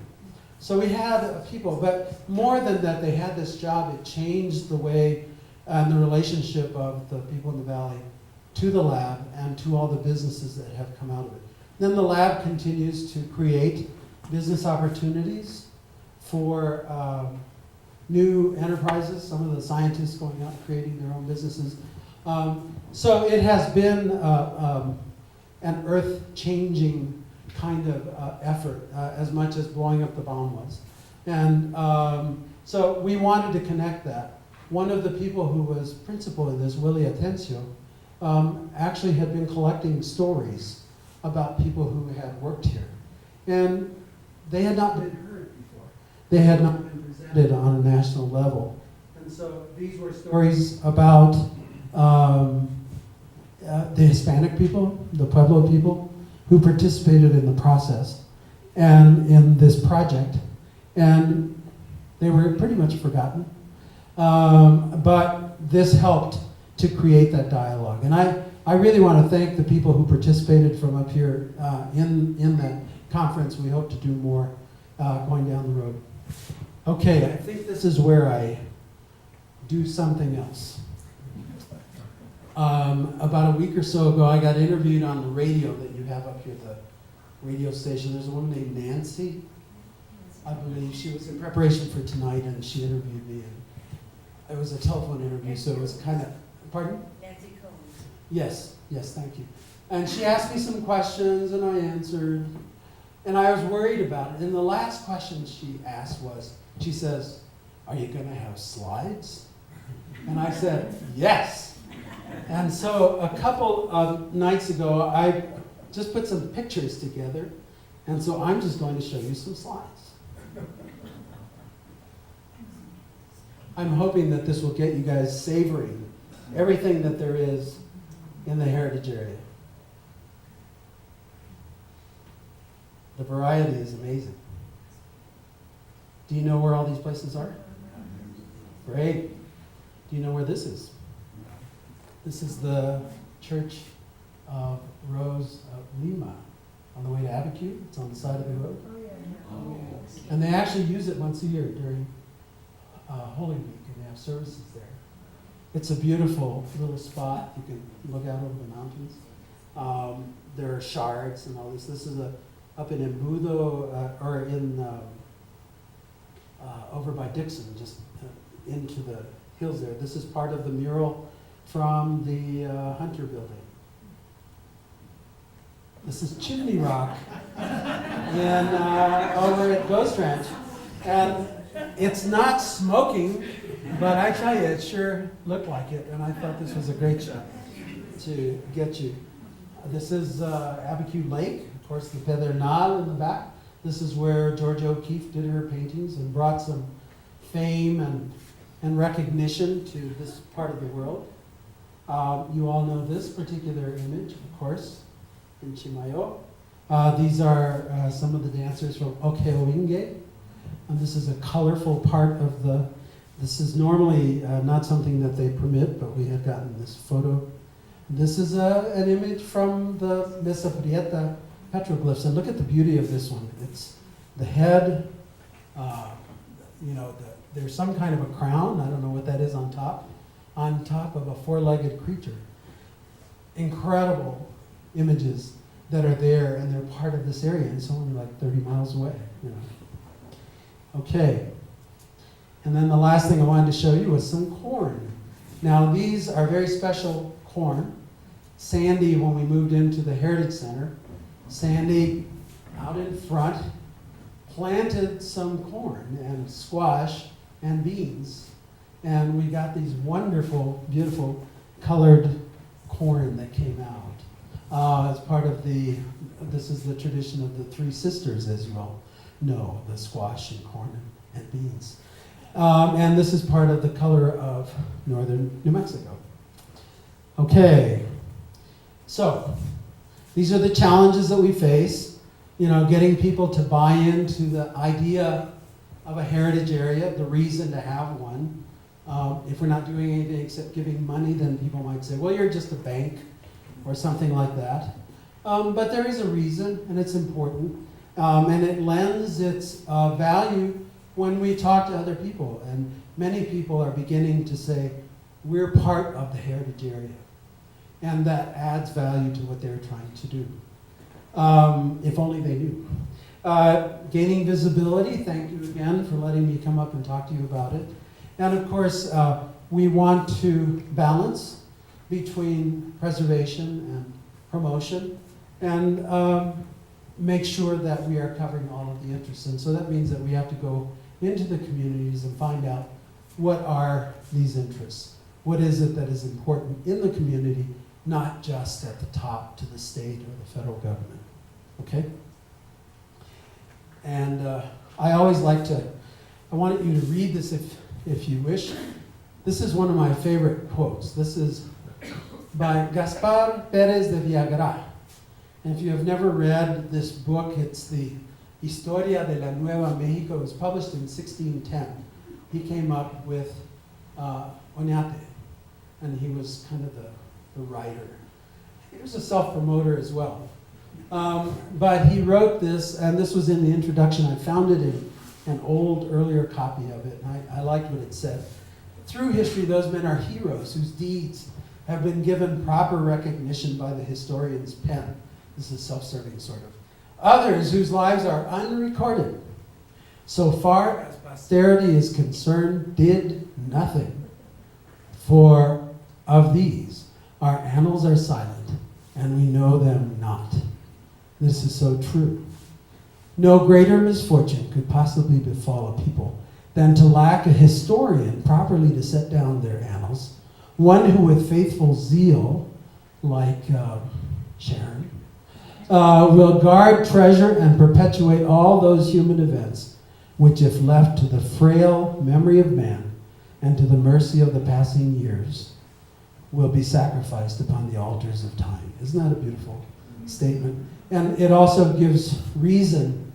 [SPEAKER 2] So we had people, but more than that, they had this job. It changed the way and the relationship of the people in the valley to the lab and to all the businesses that have come out of it. Then the lab continues to create business opportunities for new enterprises, some of the scientists going out and creating their own businesses. So it has been an earth-changing kind of effort, as much as blowing up the bomb was. And so we wanted to connect that. One of the people who was principal in this, Willie Atencio, actually had been collecting stories about people who had worked here. And they had not been heard before. They had not been presented on a national level. And so these were stories about the Hispanic people, the Pueblo people, who participated in the process and in this project. And they were pretty much forgotten. But this helped to create that dialogue. And I really want to thank the people who participated from up here in that conference. We hope to do more going down the road. Okay, I think this is where I do something else. About a week or so ago, I got interviewed on the radio that you have up here, the radio station. There's a woman named Nancy, I believe. She was in preparation for tonight, and she interviewed me. And it was a telephone interview, so it was kind of, pardon?
[SPEAKER 3] Nancy Combs.
[SPEAKER 2] Yes, thank you. And she asked me some questions, and I answered. And I was worried about it. And the last question she asked was, she says, "Are you going to have slides?" And I said, "Yes." And so a couple of nights ago, I just put some pictures together. And so I'm just going to show you some slides. I'm hoping that this will get you guys savoring everything that there is in the heritage area. The variety is amazing. Do you know where all these places are? Great. Do you know where this is? This is the Church of Rose of Lima on the way to Abiquiu. It's on the side of the road. And they actually use it once a year during Holy Week, and they have services there. It's a beautiful little spot. You can look out over the mountains. There are shards and all this. This is up in Embudo, or in over by Dixon, just into the hills there. This is part of the mural from the Hunter building. This is Chimney Rock over at Ghost Ranch. And it's not smoking, but I tell you, it sure looked like it. And I thought this was a great shot to get you. This is Abiquiu Lake, of course, the Pedernal in the back. This is where Georgia O'Keeffe did her paintings and brought some fame and recognition to this part of the world. You all know this particular image, of course, in Chimayo. These are some of the dancers from Okeoinge. And this is a colorful part of this is normally not something that they permit, but we had gotten this photo. This is an image from the Mesa Prieta petroglyphs, and look at the beauty of this one. It's the head, there's some kind of a crown, I don't know what that is on top of a four-legged creature. Incredible images that are there, and they're part of this area, and it's only like 30 miles away. Okay, and then the last thing I wanted to show you was some corn. Now these are very special corn. Sandy, when we moved into the Heritage Center, Sandy, out in front, planted some corn and squash and beans. And we got these wonderful, beautiful colored corn that came out. As part of this is the tradition of the Three Sisters, as you all know, the squash and corn and beans. And this is part of the color of northern New Mexico. Okay, so these are the challenges that we face. Getting people to buy into the idea of a heritage area, the reason to have one. If we're not doing anything except giving money, then people might say, well, you're just a bank or something like that. But there is a reason, and it's important. And it lends its value when we talk to other people. And many people are beginning to say, we're part of the heritage area. And that adds value to what they're trying to do. If only they knew. Gaining visibility, thank you again for letting me come up and talk to you about it. And of course, we want to balance between preservation and promotion and make sure that we are covering all of the interests. And so that means that we have to go into the communities and find out what are these interests. What is it that is important in the community, not just at the top to the state or the federal government. Okay? And I always like to, I wanted you to read this if you wish. This is one of my favorite quotes. This is by Gaspar Pérez de Villagra. And if you have never read this book, it's the Historia de la Nueva México. It was published in 1610. He came up with Oñate, and he was kind of the writer. He was a self-promoter as well. But he wrote this, and this was in the introduction. I found it in an old, earlier copy of it, and I liked what it said. Through history, those men are heroes whose deeds have been given proper recognition by the historian's pen. This is self-serving, sort of. Others whose lives are unrecorded, so far as posterity is concerned, did nothing. For of these, our annals are silent, and we know them not. This is so true. No greater misfortune could possibly befall a people than to lack a historian properly to set down their annals, one who with faithful zeal, like Sharon, will guard, treasure, and perpetuate all those human events which, if left to the frail memory of man and to the mercy of the passing years, will be sacrificed upon the altars of time. Isn't that a beautiful statement? And it also gives reason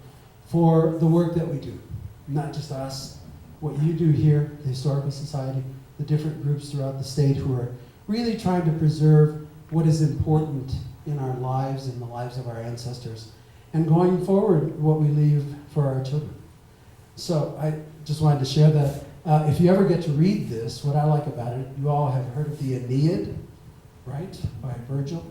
[SPEAKER 2] for the work that we do. Not just us, what you do here, the Historical Society, the different groups throughout the state who are really trying to preserve what is important in our lives, in the lives of our ancestors, and going forward, what we leave for our children. So I just wanted to share that. If you ever get to read this, what I like about it, you all have heard of the Aeneid, right, by Virgil.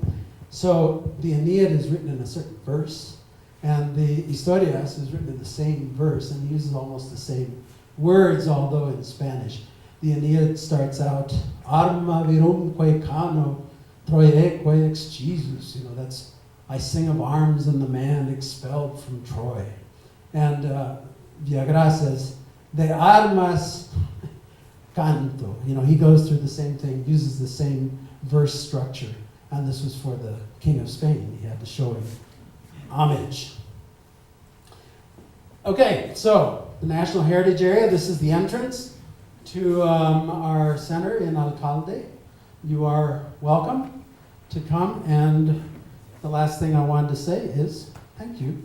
[SPEAKER 2] So the Aeneid is written in a certain verse, and the Historias is written in the same verse and uses almost the same words, although in Spanish. The Aeneid starts out, Arma virumque cano, Troieque excisus. You know, that's, I sing of arms and the man expelled from Troy. And Villagra says, de armas canto. You know, he goes through the same thing, uses the same verse structure. And this was for the King of Spain. He had to show him homage. Okay, so the National Heritage Area, this is the entrance to our center in Alcalde. You are welcome to come, and the last thing I wanted to say is thank you.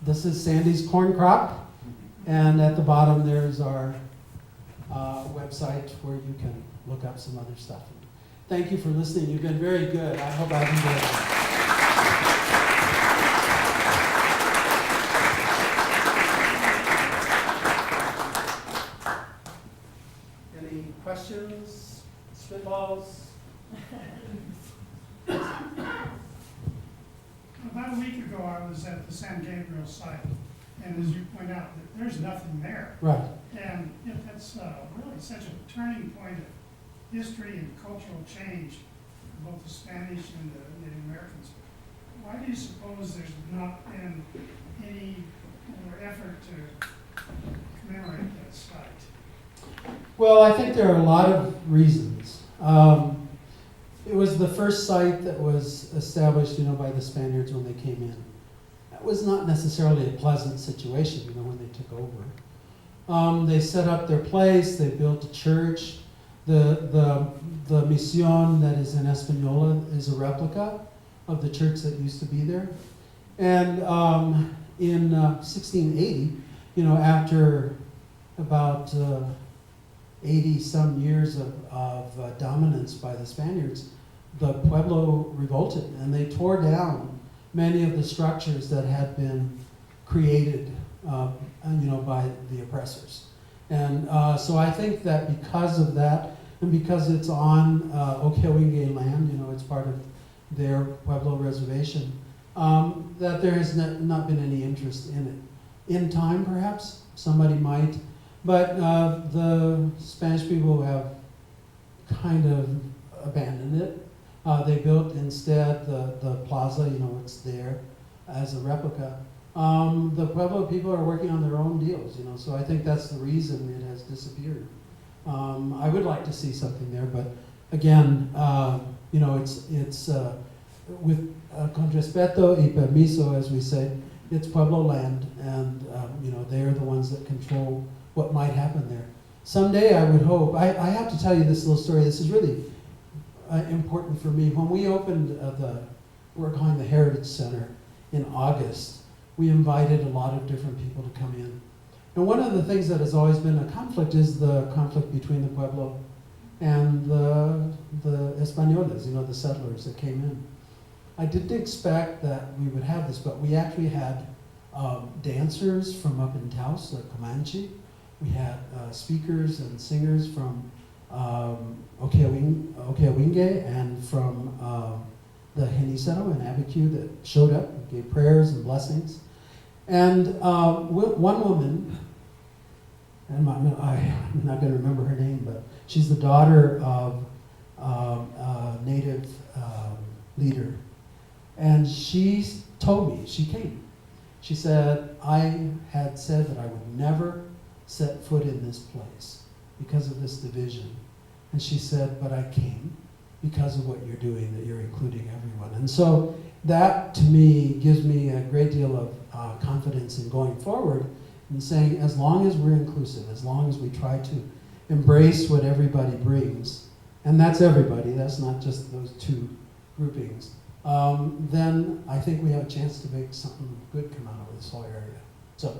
[SPEAKER 2] This is Sandy's corn crop, and at the bottom there's our website where you can look up some other stuff. Thank you for listening. You've been very good. I hope I've enjoyed it. Any questions, spitballs?
[SPEAKER 3] About a week ago, I was at the San Gabriel site, and as you point out, there's nothing there.
[SPEAKER 2] Right.
[SPEAKER 3] And if that's really such a turning point of history and cultural change for both the Spanish and the Native Americans, why do you suppose there's not been any more effort to commemorate that site?
[SPEAKER 2] Well, I think there are a lot of reasons. It was the first site that was established, you know, by the Spaniards when they came in. That was not necessarily a pleasant situation, you know, when they took over. They set up their place, they built a church. The Mission that is in Espanol is a replica of the church that used to be there. And in 1680, you know, after about 80 some years of dominance by the Spaniards, the Pueblo revolted and they tore down many of the structures that had been created you know, by the oppressors. And so I think that because of that, and because it's on Okewinge land, you know, it's part of their Pueblo reservation, that there has not been any interest in it. In time, perhaps, somebody might, but the Spanish people have kind of abandoned it. They built instead the plaza, you know, it's there as a replica. The Pueblo people are working on their own deals, you know, so I think that's the reason it has disappeared. I would like to see something there, but again, you know, it's with con respeto y permiso, as we say, it's Pueblo land, and you know, they're the ones that control what might happen there. Someday, I would hope. I have to tell you this little story. This is really important for me. When we opened we're calling the Heritage Center in August, we invited a lot of different people to come in. And one of the things that has always been a conflict is the conflict between the Pueblo and the Españoles, you know, the settlers that came in. I didn't expect that we would have this, but we actually had dancers from up in Taos, the Comanche. We had speakers and singers from Okewinge and from the Genízaro and Abiquiu that showed up and gave prayers and blessings. And one woman, and I'm not going to remember her name, but she's the daughter of a native leader. And she told me, she came. She said, I had said that I would never set foot in this place because of this division. And she said, but I came because of what you're doing, that you're including everyone. And so that, to me, gives me a great deal of confidence in going forward and saying, as long as we're inclusive, as long as we try to embrace what everybody brings, and that's everybody, that's not just those two groupings, then I think we have a chance to make something good come out of this whole area. So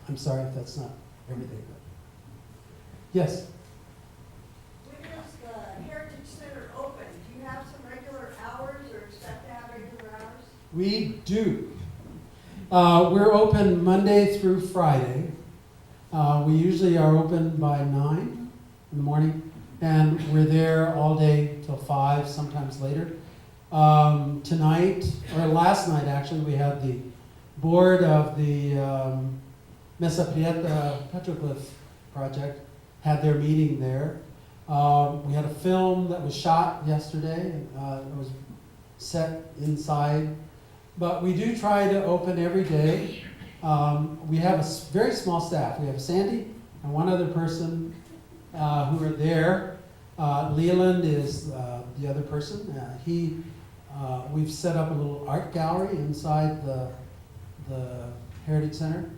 [SPEAKER 2] I'm sorry if that's not everything. But yes?
[SPEAKER 4] When is the Heritage Center open? Do you have some regular hours or expect to have regular hours?
[SPEAKER 2] We do. We're open Monday through Friday. We usually are open by 9 in the morning, and we're there all day till 5, sometimes later. Tonight, or last night actually, we had the board of the Mesa Prieta Petroglyph project had their meeting there. We had a film that was shot yesterday. It was set inside. But we do try to open every day. We have a very small staff. We have Sandy and one other person who are there. Leland is the other person. We've set up a little art gallery inside the Heritage Center.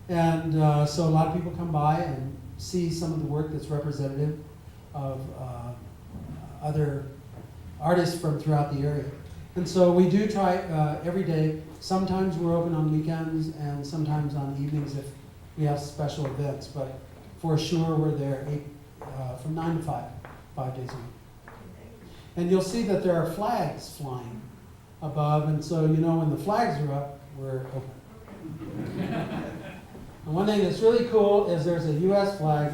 [SPEAKER 2] And so a lot of people come by and see some of the work that's representative of other artists from throughout the area. And so we do try every day. Sometimes we're open on weekends and sometimes on evenings if we have special events. But for sure we're there from 9 to 5 days a week. And you'll see that there are flags flying above. And so, you know, when the flags are up, we're open. And one thing that's really cool is there's a U.S. flag,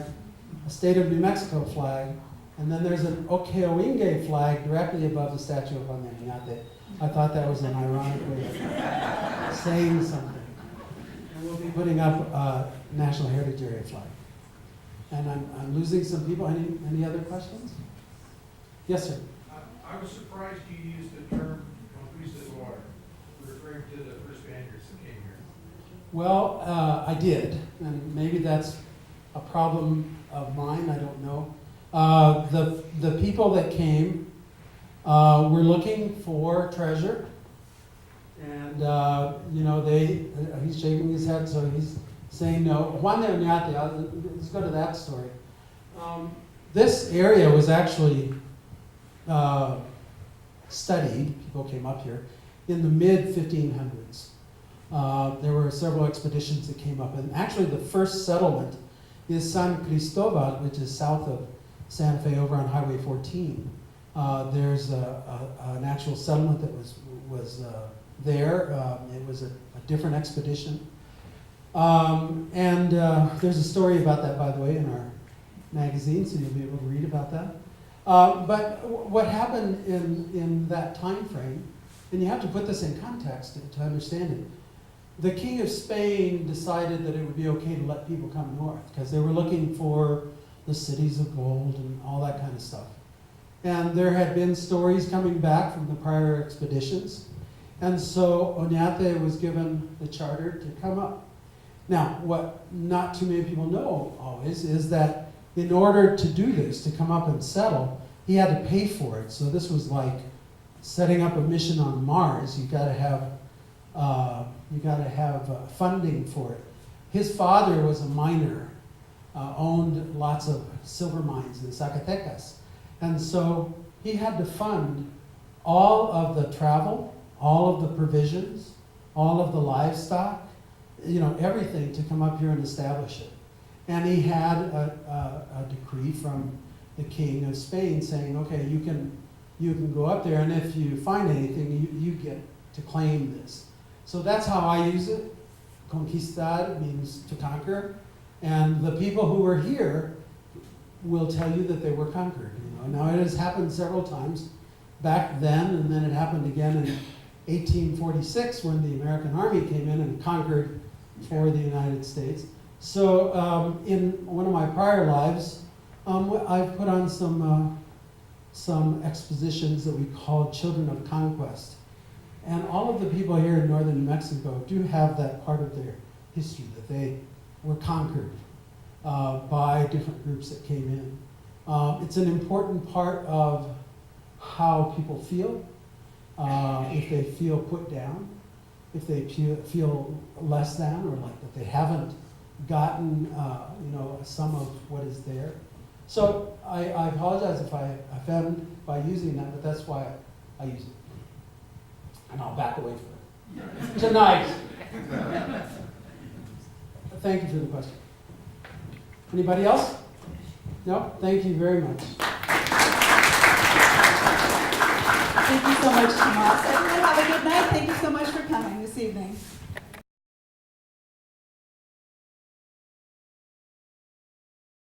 [SPEAKER 2] a state of New Mexico flag, and then there's an Okewinge flag directly above the statue of Onyate. I thought that was an ironic way of saying something. And we'll be putting up a National Heritage Area flag. And I'm losing some people. Any other questions? Yes, sir.
[SPEAKER 5] I was surprised you used the term Conquest of Water, referring to the first Spaniards that came here.
[SPEAKER 2] Well, I did, and maybe that's a problem of mine, I don't know. The people that came were looking for treasure, and you know, he's shaking his head, so he's saying no. Juan de Oñate, let's go to that story. This area was actually studied, people came up here, in the mid-1500s. There were several expeditions that came up, and actually the first settlement is San Cristobal, which is south of Santa Fe over on Highway 14. There's an actual settlement that was there. It was a different expedition. And there's a story about that, by the way, in our magazine, so you'll be able to read about that. But what happened in that time frame, and you have to put this in context to understand it, the King of Spain decided that it would be okay to let people come north because they were looking for the cities of gold and all that kind of stuff. And there had been stories coming back from the prior expeditions. And so Oñate was given the charter to come up. Now, what not too many people know always is that in order to do this, to come up and settle, he had to pay for it. So this was like setting up a mission on Mars. You got to have funding for it. His father was a miner, owned lots of silver mines in Zacatecas, and so he had to fund all of the travel, all of the provisions, all of the livestock, everything to come up here and establish it. And he had a decree from the King of Spain saying, okay, you can go up there, and if you find anything, you get to claim this. So that's how I use it. Conquistar means to conquer, and the people who were here will tell you that they were conquered. Now it has happened several times back then, and then it happened again in 1846 when the American Army came in and conquered for the United States. So in one of my prior lives, I've put on some expositions that we call Children of Conquest. And all of the people here in northern New Mexico do have that part of their history, that they were conquered by different groups that came in. It's an important part of how people feel, if they feel put down, if they feel less than, or like that they haven't gotten some of what is there. So I apologize if I offend by using that, but that's why I use it. And I'll back away from it. Tonight. Thank you for the question. Anybody else? No? Thank you very much.
[SPEAKER 6] Thank you so much, Tomas. Everyone have a good night. Thank you so much for coming this evening.